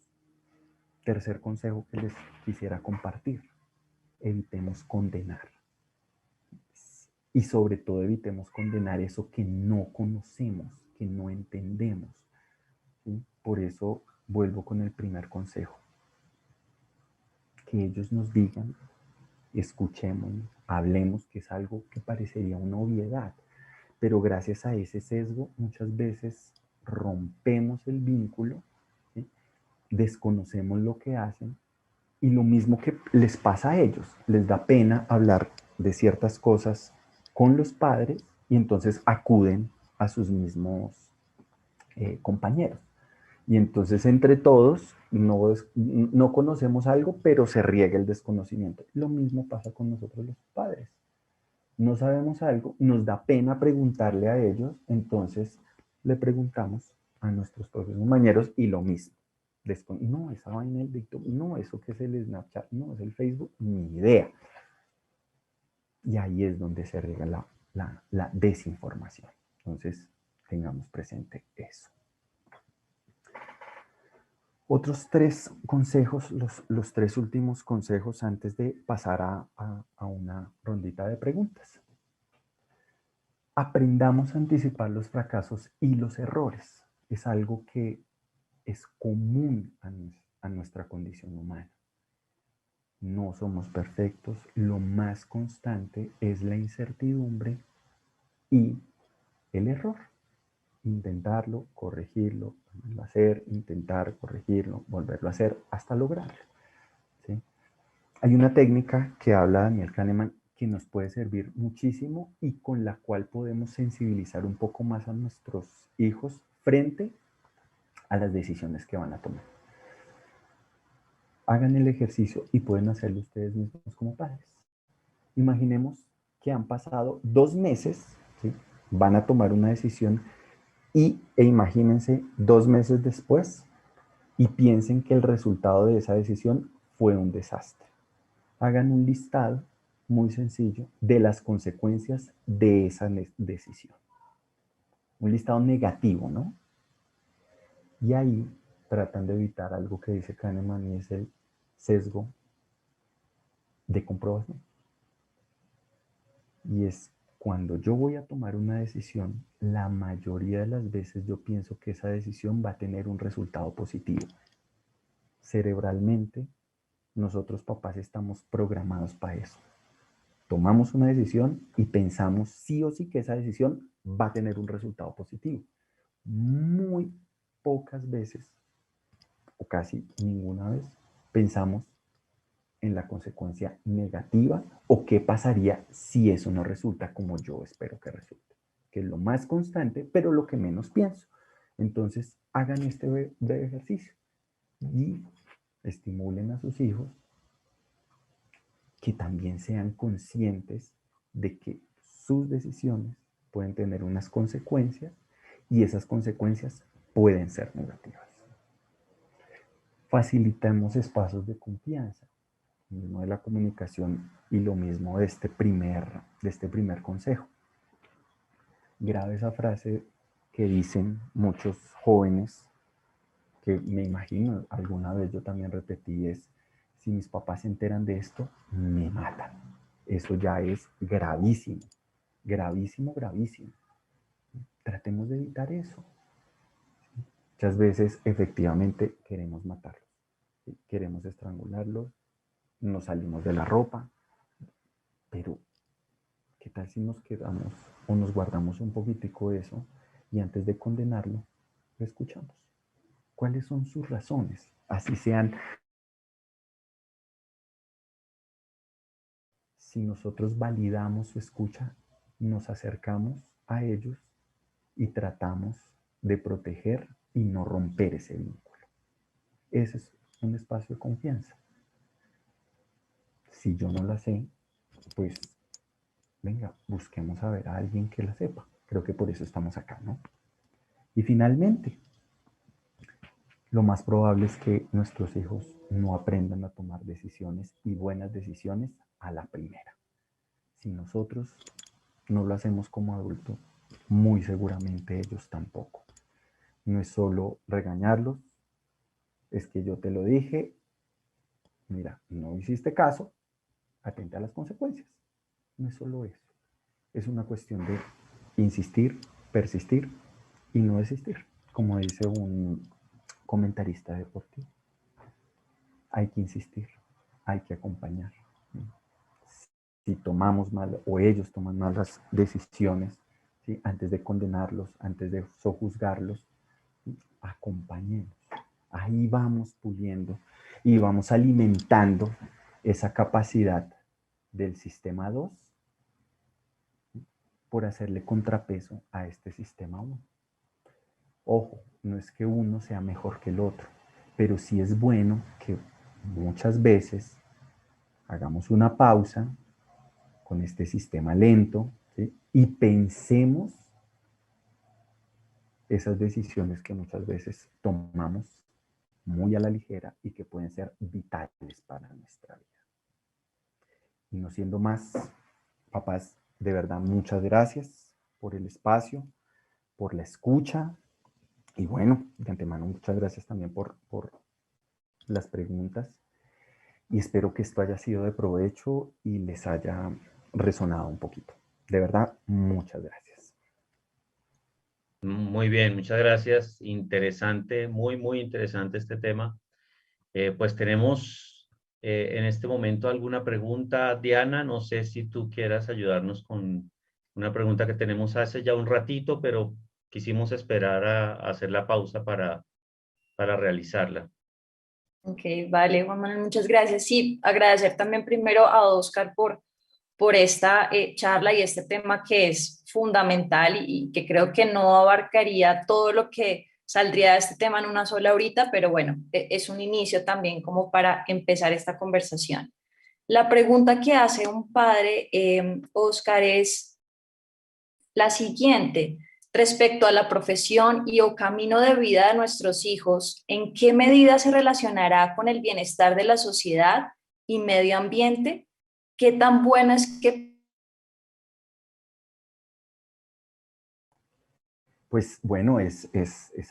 Tercer consejo que les quisiera compartir. Evitemos condenar. Y sobre todo evitemos condenar eso que no conocemos, que no entendemos. ¿Sí? Por eso vuelvo con el primer consejo. Que ellos nos digan, escuchemos, hablemos, que es algo que parecería una obviedad. Pero gracias a ese sesgo muchas veces rompemos el vínculo, ¿sí? Desconocemos lo que hacen y lo mismo que les pasa a ellos, les da pena hablar de ciertas cosas con los padres y entonces acuden a sus mismos compañeros. Y entonces entre todos no conocemos algo, pero se riega el desconocimiento. Lo mismo pasa con nosotros los padres. No sabemos algo, nos da pena preguntarle a ellos, entonces le preguntamos a nuestros propios compañeros y lo mismo. No, esa vaina del TikTok, no, eso que es el Snapchat, no, es el Facebook, ni idea. Y ahí es donde se riega la desinformación. Entonces, tengamos presente eso. Otros tres consejos, los tres últimos consejos antes de pasar a una rondita de preguntas. Aprendamos a anticipar los fracasos y los errores. Es algo que es común a nuestra condición humana. No somos perfectos. Lo más constante es la incertidumbre y el error. Intentarlo, corregirlo, volverlo a hacer, intentar corregirlo, volverlo a hacer hasta lograrlo. ¿Sí? Hay una técnica que habla Daniel Kahneman que nos puede servir muchísimo y con la cual podemos sensibilizar un poco más a nuestros hijos frente a las decisiones que van a tomar. Hagan el ejercicio y pueden hacerlo ustedes mismos como padres. Imaginemos que han pasado 2 meses, ¿sí? Van a tomar una decisión e imagínense 2 meses después y piensen que el resultado de esa decisión fue un desastre. Hagan un listado muy sencillo de las consecuencias de esa decisión. Un listado negativo, ¿no? Y ahí tratan de evitar algo que dice Kahneman y es el sesgo de comprobación. Y es cuando yo voy a tomar una decisión, la mayoría de las veces yo pienso que esa decisión va a tener un resultado positivo. Cerebralmente, nosotros papás estamos programados para eso. Tomamos una decisión y pensamos sí o sí que esa decisión va a tener un resultado positivo. Muy pocas veces, o casi ninguna vez, pensamos en la consecuencia negativa o qué pasaría si eso no resulta como yo espero que resulte, que es lo más constante, pero lo que menos pienso. Entonces, hagan este breve ejercicio y estimulen a sus hijos que también sean conscientes de que sus decisiones pueden tener unas consecuencias y esas consecuencias pueden ser negativas. Facilitamos espacios de confianza, lo mismo de la comunicación y lo mismo de este primer consejo. Grave esa frase que dicen muchos jóvenes, que me imagino alguna vez yo también repetí, es: si mis papás se enteran de esto, me matan. Eso ya es gravísimo, gravísimo, gravísimo. Tratemos de evitar eso. Muchas veces efectivamente queremos matarlos, ¿sí? Queremos estrangularlos, nos salimos de la ropa, pero ¿qué tal si nos quedamos o nos guardamos un poquitico de eso y antes de condenarlo, lo escuchamos? ¿Cuáles son sus razones? Así sean. Si nosotros validamos su escucha, nos acercamos a ellos y tratamos de proteger y no romper ese vínculo. Ese es un espacio de confianza. Si yo no la sé, pues venga, busquemos a ver a alguien que la sepa. Creo que por eso estamos acá, ¿no? Y finalmente, lo más probable es que nuestros hijos no aprendan a tomar decisiones y buenas decisiones a la primera. Si nosotros no lo hacemos como adultos, muy seguramente ellos tampoco. No es solo regañarlos, es que yo te lo dije, mira, no hiciste caso, atenta a las consecuencias. No es solo eso, es una cuestión de insistir, persistir y no desistir, como dice un comentarista deportivo. Hay que insistir, hay que acompañar. Si tomamos mal o ellos toman malas decisiones, ¿sí? Antes de condenarlos, antes de sojuzgarlos, ¿sí? Acompañemos. Ahí vamos puliendo y vamos alimentando esa capacidad del sistema 2 por hacerle contrapeso a este sistema 1. Ojo, no es que uno sea mejor que el otro, pero sí es bueno que muchas veces hagamos una pausa con este sistema lento, ¿sí? Y pensemos esas decisiones que muchas veces tomamos muy a la ligera y que pueden ser vitales para nuestra vida. Y no siendo más, papás, de verdad, muchas gracias por el espacio, por la escucha y bueno, de antemano muchas gracias también por las preguntas y espero que esto haya sido de provecho y les haya resonado un poquito. De verdad, muchas gracias. Muy bien, muchas gracias. Interesante, muy interesante este tema. Pues tenemos en este momento alguna pregunta. Diana, no sé si tú quieras ayudarnos con una pregunta que tenemos hace ya un ratito, pero quisimos esperar a hacer la pausa para realizarla. Ok, vale, Juan Manuel, muchas gracias. Sí, agradecer también primero a Oscar por esta charla y este tema que es fundamental y que creo que no abarcaría todo lo que saldría de este tema en una sola horita, pero bueno, es un inicio también como para empezar esta conversación. La pregunta que hace un padre, Oscar, es la siguiente. Respecto a la profesión y o camino de vida de nuestros hijos, ¿en qué medida se relacionará con el bienestar de la sociedad y medio ambiente? ¿Qué tan bueno es que... Pues bueno, es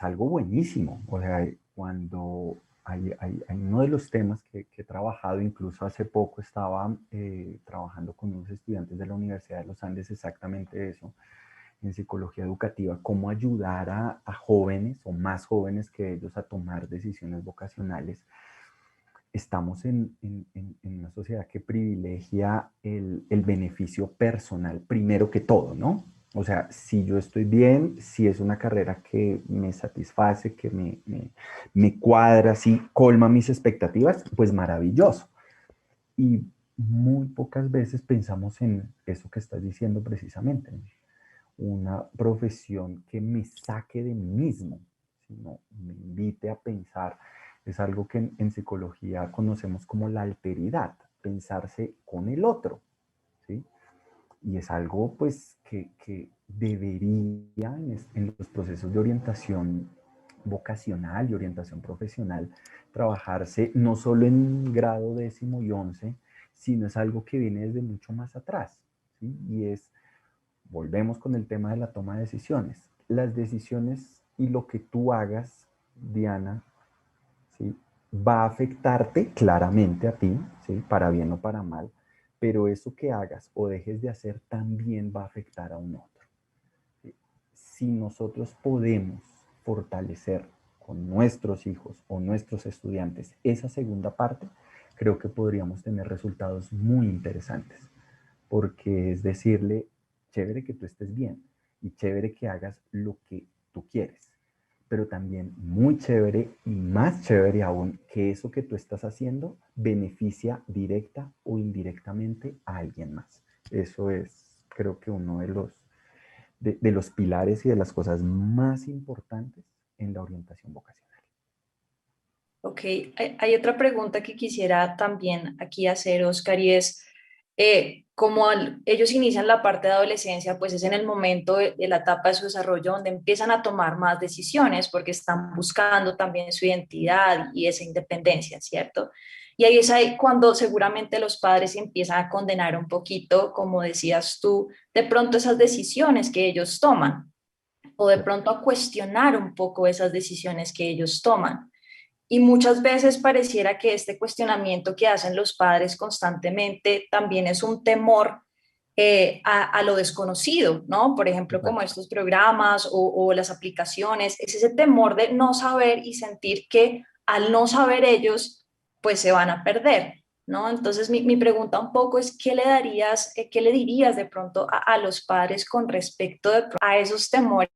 algo buenísimo. O sea, cuando hay uno de los temas que he trabajado, incluso hace poco estaba trabajando con unos estudiantes de la Universidad de los Andes exactamente eso, en psicología educativa, cómo ayudar a jóvenes o más jóvenes que ellos a tomar decisiones vocacionales. Estamos en una sociedad que privilegia el beneficio personal primero que todo, ¿no? O sea, si yo estoy bien, si es una carrera que me satisface, que me cuadra, si colma mis expectativas, pues maravilloso. Y muy pocas veces pensamos en eso que estás diciendo precisamente, ¿no? Una profesión que me saque de mí mismo, sino me invite a pensar. Es algo que en psicología conocemos como la alteridad, pensarse con el otro, ¿sí? Y es algo pues que debería en los procesos de orientación vocacional y orientación profesional trabajarse no solo en grado 10º y 11, sino es algo que viene desde mucho más atrás, ¿sí? Y es, volvemos con el tema de la toma de decisiones. Las decisiones y lo que tú hagas, Diana, ¿sí? Va a afectarte claramente a ti, ¿sí? Para bien o para mal, pero eso que hagas o dejes de hacer también va a afectar a un otro, ¿sí? Si nosotros podemos fortalecer con nuestros hijos o nuestros estudiantes esa segunda parte, creo que podríamos tener resultados muy interesantes, porque es decirle, chévere que tú estés bien y chévere que hagas lo que tú quieres, pero también muy chévere y más chévere aún que eso que tú estás haciendo beneficia directa o indirectamente a alguien más. Eso es, creo que uno de los pilares y de las cosas más importantes en la orientación vocacional. Ok, hay otra pregunta que quisiera también aquí hacer, Oscar, y es, como ellos inician la parte de adolescencia, pues es en el momento de la etapa de su desarrollo donde empiezan a tomar más decisiones porque están buscando también su identidad y esa independencia, ¿cierto? Y ahí es ahí cuando seguramente los padres empiezan a condenar un poquito, como decías tú, de pronto esas decisiones que ellos toman o de pronto a cuestionar un poco esas decisiones que ellos toman. Y muchas veces pareciera que este cuestionamiento que hacen los padres constantemente también es un temor a lo desconocido, ¿no? Por ejemplo, como estos programas o las aplicaciones, es ese temor de no saber y sentir que al no saber ellos, pues se van a perder, ¿no? Entonces mi pregunta un poco es, ¿qué le darías, qué le dirías de pronto a los padres con respecto a esos temores?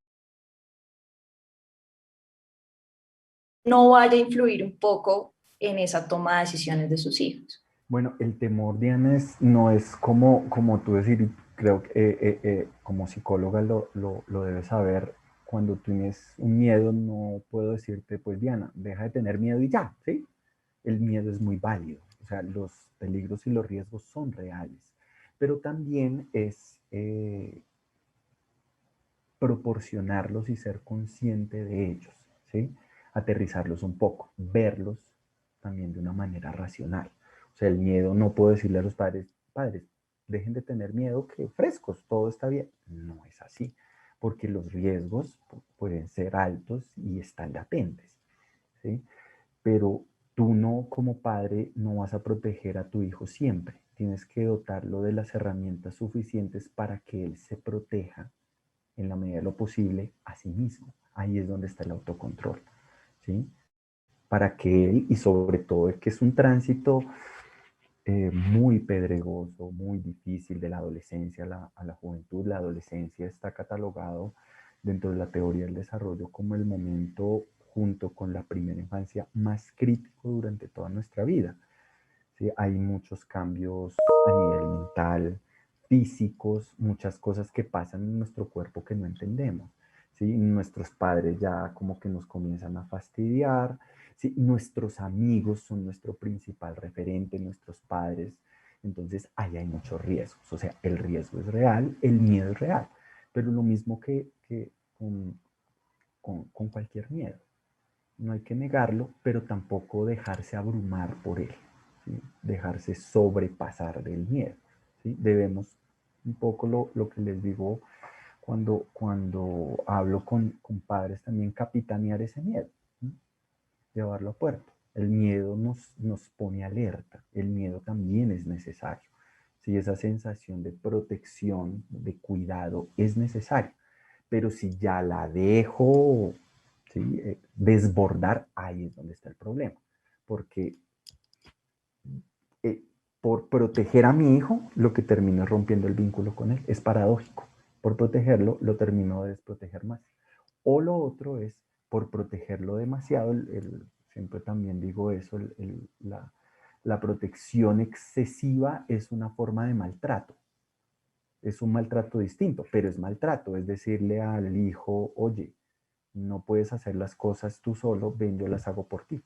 No vaya a influir un poco en esa toma de decisiones de sus hijos. Bueno, el temor, Diana, no es como tú decir, creo que como psicóloga lo debes saber, cuando tienes un miedo no puedo decirte, pues Diana, deja de tener miedo y ya, ¿sí? El miedo es muy válido, o sea, los peligros y los riesgos son reales, pero también es proporcionarlos y ser consciente de ellos, ¿sí? Aterrizarlos un poco, verlos también de una manera racional. O sea, el miedo, no puedo decirle a los padres, padres, dejen de tener miedo, que frescos, todo está bien. No es así, porque los riesgos pueden ser altos y están latentes, ¿sí? Pero tú no, como padre, no vas a proteger a tu hijo siempre. Tienes que dotarlo de las herramientas suficientes para que él se proteja en la medida de lo posible a sí mismo. Ahí es donde está el autocontrol, ¿sí? Para que él, y sobre todo es que es un tránsito muy pedregoso, muy difícil de la adolescencia a la juventud. La adolescencia está catalogado dentro de la teoría del desarrollo como el momento junto con la primera infancia más crítico durante toda nuestra vida. ¿Sí? Hay muchos cambios a nivel mental, físicos, muchas cosas que pasan en nuestro cuerpo que no entendemos. ¿Sí? Nuestros padres ya como que nos comienzan a fastidiar. ¿Sí? Nuestros amigos son nuestro principal referente, nuestros padres. Entonces ahí hay muchos riesgos. O sea, el riesgo es real, el miedo es real. Pero lo mismo que con cualquier miedo. No hay que negarlo, pero tampoco dejarse abrumar por él. ¿Sí? Dejarse sobrepasar del miedo. ¿Sí? Debemos un poco lo que les digo cuando hablo con padres también, capitanear ese miedo, ¿sí? Llevarlo a puerto. El miedo nos pone alerta, el miedo también es necesario. ¿Sí? Esa sensación de protección, de cuidado es necesaria, pero si ya la dejo, ¿sí? Desbordar, ahí es donde está el problema, porque por proteger a mi hijo, lo que termino es rompiendo el vínculo con él. Es paradójico. Por protegerlo, lo termino de desproteger más. O lo otro es, por protegerlo demasiado, siempre también digo eso, la protección excesiva es una forma de maltrato. Es un maltrato distinto, pero es maltrato. Es decirle al hijo, oye, no puedes hacer las cosas tú solo, ven, yo las hago por ti,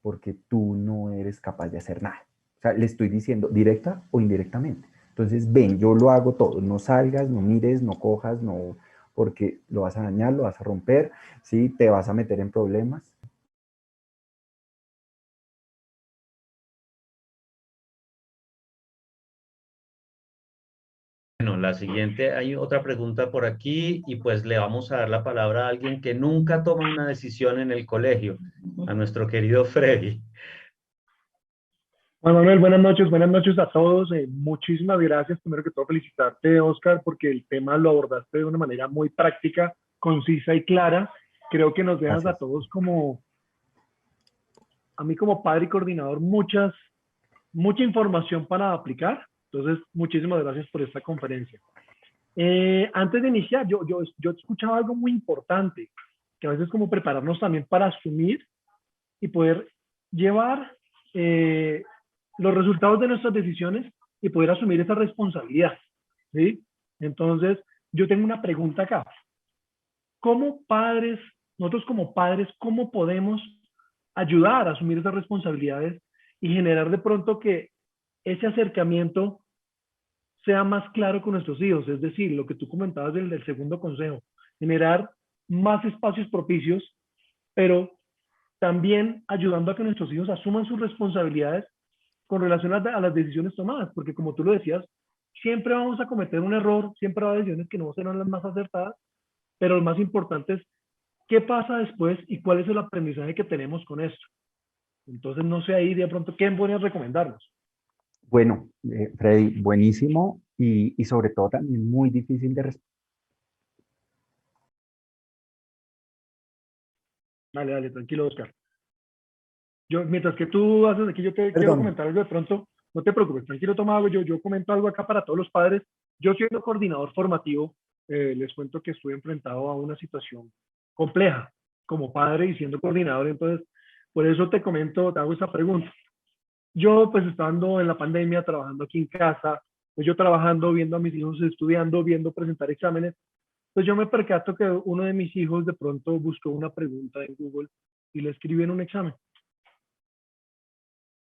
porque tú no eres capaz de hacer nada. O sea, le estoy diciendo directa o indirectamente. Entonces, ven, yo lo hago todo. No salgas, no mires, no cojas, no, porque lo vas a dañar, lo vas a romper, ¿sí? Te vas a meter en problemas. Bueno, la siguiente, hay otra pregunta por aquí y pues le vamos a dar la palabra a alguien que nunca toma una decisión en el colegio, a nuestro querido Freddy. Juan Manuel, buenas noches a todos. Muchísimas gracias. Primero que todo, felicitarte, Oscar, porque el tema lo abordaste de una manera muy práctica, concisa y clara. Creo que nos dejas a todos a mí como padre y coordinador, mucha información para aplicar. Entonces, muchísimas gracias por esta conferencia. Antes de iniciar, yo escuchaba algo muy importante, que a veces como prepararnos también para asumir y poder llevar los resultados de nuestras decisiones y poder asumir esa responsabilidad, ¿sí? Entonces, yo tengo una pregunta acá. ¿Cómo padres, nosotros como padres, cómo podemos ayudar a asumir esas responsabilidades y generar de pronto que ese acercamiento sea más claro con nuestros hijos. Es decir, lo que tú comentabas del segundo consejo, generar más espacios propicios, pero también ayudando a que nuestros hijos asuman sus responsabilidades con relación a las decisiones tomadas, porque como tú lo decías, siempre vamos a cometer un error, siempre va a haber decisiones que no serán las más acertadas, pero lo más importante es qué pasa después y cuál es el aprendizaje que tenemos con esto. Entonces, no sé ahí de pronto, ¿qué podrías recomendarnos? Bueno, Freddy, buenísimo y sobre todo también muy difícil de responder. Dale, dale, tranquilo, Oscar. Yo, mientras que tú haces aquí, yo te quiero Perdón. comentar algo de pronto, no te preocupes, tranquilo, toma algo, yo comento algo acá para todos los padres. Yo siendo coordinador formativo, les cuento que estoy enfrentado a una situación compleja como padre y siendo coordinador, entonces, por eso te comento, te hago esa pregunta. Yo, pues, estando en la pandemia, trabajando aquí en casa, pues yo trabajando, viendo a mis hijos estudiando, viendo presentar exámenes, pues yo me percato que uno de mis hijos de pronto buscó una pregunta en Google y le escribió en un examen.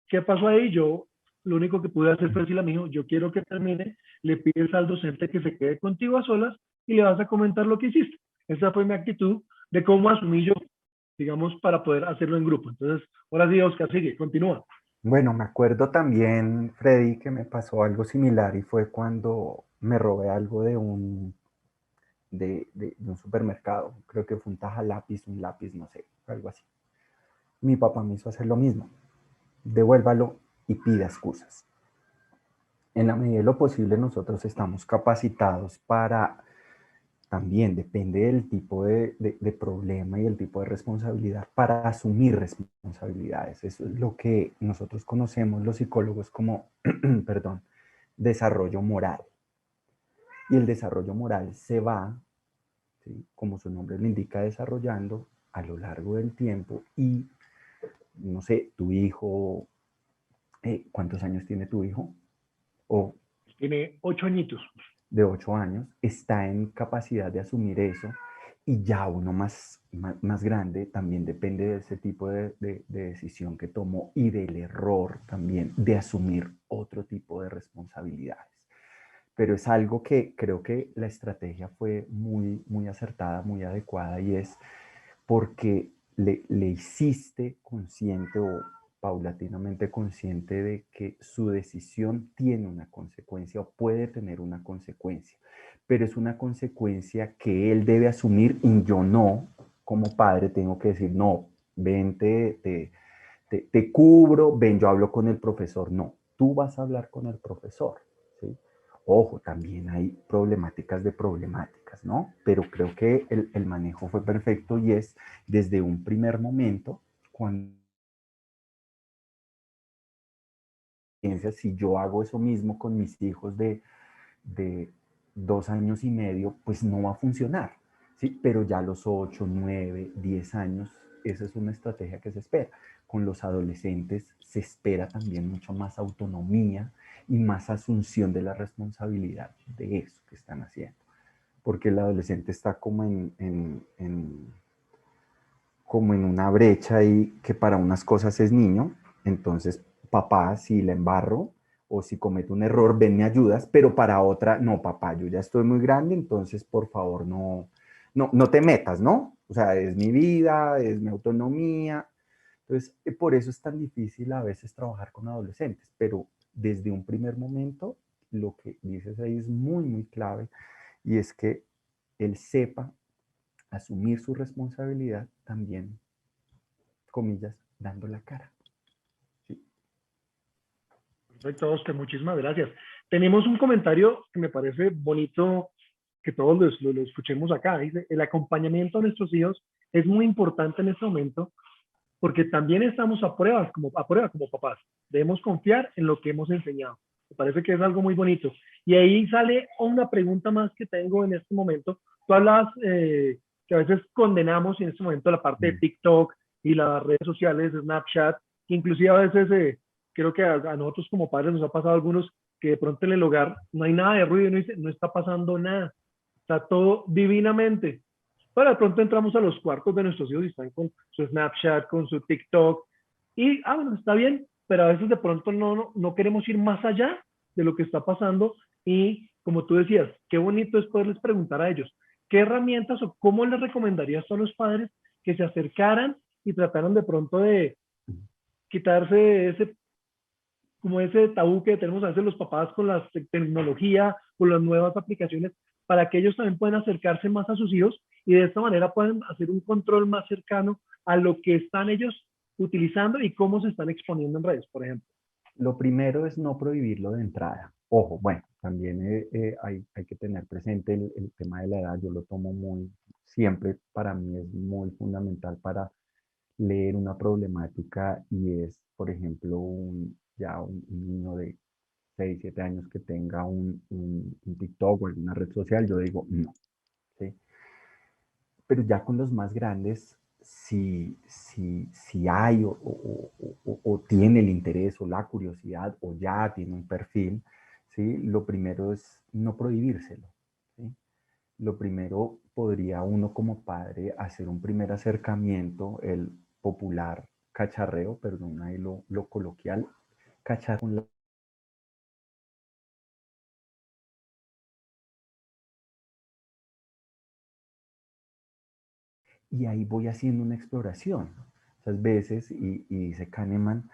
¿Qué pasó ahí? Yo lo único que pude hacer fue decirle a mi hijo, yo quiero que termine, le pides al docente que se quede contigo a solas y le vas a comentar lo que hiciste. Esa fue mi actitud de cómo asumí yo, digamos, para poder hacerlo en grupo. Entonces, ahora sí, Oscar, sigue, continúa. Bueno, me acuerdo también, Freddy, que me pasó algo similar y fue cuando me robé algo de un supermercado. Creo que fue un taja lápiz, un lápiz, no sé, algo así. Mi papá me hizo hacer lo mismo. Devuélvalo y pida excusas. En la medida de lo posible, nosotros estamos capacitados para, también depende del tipo de problema y el tipo de responsabilidad, para asumir responsabilidades. Eso es lo que nosotros conocemos los psicólogos como, perdón, desarrollo moral. Y el desarrollo moral se va, ¿sí?, como su nombre lo indica, desarrollando a lo largo del tiempo y, no sé, tu hijo, ¿cuántos años tiene tu hijo? O Tiene 8 añitos. de 8 años, está en capacidad de asumir eso y ya uno más grande también depende de ese tipo de decisión que tomó y del error también de asumir otro tipo de responsabilidades. Pero es algo que creo que la estrategia fue muy acertada, muy adecuada y es porque le hiciste consciente o paulatinamente consciente de que su decisión tiene una consecuencia o puede tener una consecuencia, pero es una consecuencia que él debe asumir y yo no, como padre, tengo que decir, no, ven, te cubro, ven, yo hablo con el profesor. No, tú vas a hablar con el profesor, ¿sí? Ojo, también hay problemáticas de problemáticas, ¿no? Pero creo que el manejo fue perfecto y es desde un primer momento, cuando si yo hago eso mismo con mis hijos de 2 años y medio, pues no va a funcionar, ¿sí? Pero ya a los 8, 9, 10 años, esa es una estrategia que se espera. Con los adolescentes se espera también mucho más autonomía y más asunción de la responsabilidad de eso que están haciendo. Porque el adolescente está como como en una brecha y que para unas cosas es niño, entonces papá, si la embarro o si cometo un error, ven, me ayudas, pero para otra, no, papá, yo ya estoy muy grande, entonces por favor no te metas, ¿no? O sea, es mi vida, es mi autonomía. Entonces, por eso es tan difícil a veces trabajar con adolescentes, pero desde un primer momento, lo que dices ahí es muy clave y es que él sepa asumir su responsabilidad también, comillas, dando la cara. ¿Sí? Perfecto, Oscar, muchísimas gracias. Tenemos un comentario que me parece bonito que todos lo escuchemos acá. Dice, el acompañamiento a nuestros hijos es muy importante en este momento porque también estamos a prueba como papás. Debemos confiar en lo que hemos enseñado. Me parece que es algo muy bonito. Y ahí sale una pregunta más que tengo en este momento. Tú hablas que a veces condenamos en este momento la parte de TikTok y las redes sociales, Snapchat, que inclusive a veces creo que a nosotros como padres nos ha pasado a algunos que de pronto en el hogar no hay nada de ruido y no, dice, no está pasando nada. Está todo divinamente. Pero de pronto entramos a los cuartos de nuestros hijos y están con su Snapchat, con su TikTok. Y, bueno, está bien, pero a veces de pronto no queremos ir más allá de lo que está pasando Y como tú decías, qué bonito es poderles preguntar a ellos, ¿qué herramientas o cómo les recomendarías a los padres que se acercaran y trataran de pronto de quitarse ese, como ese tabú que tenemos a veces los papás con la tecnología, con las nuevas aplicaciones, para que ellos también puedan acercarse más a sus hijos y de esta manera puedan hacer un control más cercano a lo que están ellos utilizando y cómo se están exponiendo en redes, por ejemplo? Lo primero es no prohibirlo de entrada. Ojo, bueno, también hay que tener presente el tema de la edad. Yo lo tomo muy, siempre para mí es muy fundamental para leer una problemática y es, por ejemplo, un niño de 6 7 años que tenga un TikTok o alguna red social, yo digo, no, ¿sí? Pero ya con los más grandes, si hay o tiene el interés o la curiosidad o ya tiene un perfil, ¿sí? Lo primero es no prohibírselo, ¿sí? Lo primero podría uno como padre hacer un primer acercamiento, el popular cacharreo, perdón, ahí lo coloquial, cachar con la. Y ahí voy haciendo una exploración. Muchas veces, y dice Kahneman,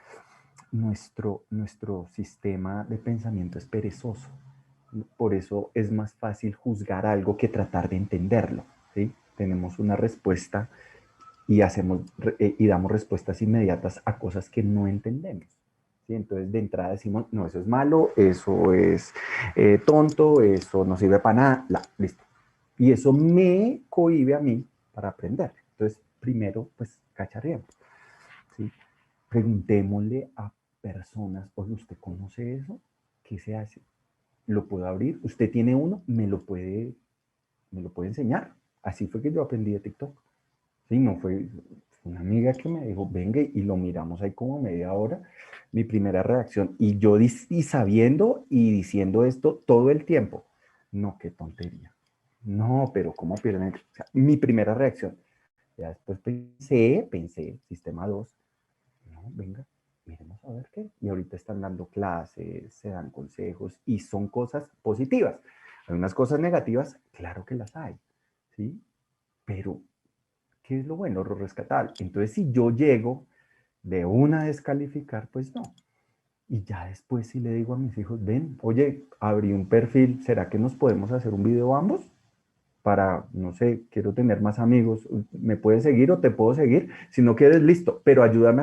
nuestro sistema de pensamiento es perezoso. Por eso es más fácil juzgar algo que tratar de entenderlo, ¿sí? Tenemos una respuesta y damos respuestas inmediatas a cosas que no entendemos, ¿sí? Entonces, de entrada decimos, no, eso es malo, eso es tonto, eso no sirve para nada, listo. Y eso me cohíbe a mí para aprender. Entonces, primero, pues, cacharreemos, ¿sí? Preguntémosle a personas, oye, ¿usted conoce eso? ¿Qué se hace? ¿Lo puedo abrir? ¿Usted tiene uno? ¿Me lo puede enseñar? Así fue que yo aprendí de TikTok. Sí, no fue una amiga que me dijo, venga, y lo miramos ahí como media hora. Mi primera reacción, y yo y sabiendo y diciendo esto todo el tiempo, no, qué tontería. No, pero ¿cómo pierden? O sea, mi primera reacción. Ya después pensé, sistema 2, no, venga, miremos a ver qué. Y ahorita están dando clases, se dan consejos y son cosas positivas. Hay unas cosas negativas, claro que las hay, ¿sí? Pero, ¿qué es lo bueno? Lo rescatable. Entonces, si yo llego de una a descalificar, pues no. Y ya después si le digo a mis hijos, ven, oye, abrí un perfil, ¿será que nos podemos hacer un video ambos? Para, no sé, quiero tener más amigos, ¿me puedes seguir o te puedo seguir? Si no quieres, listo, pero ayúdame a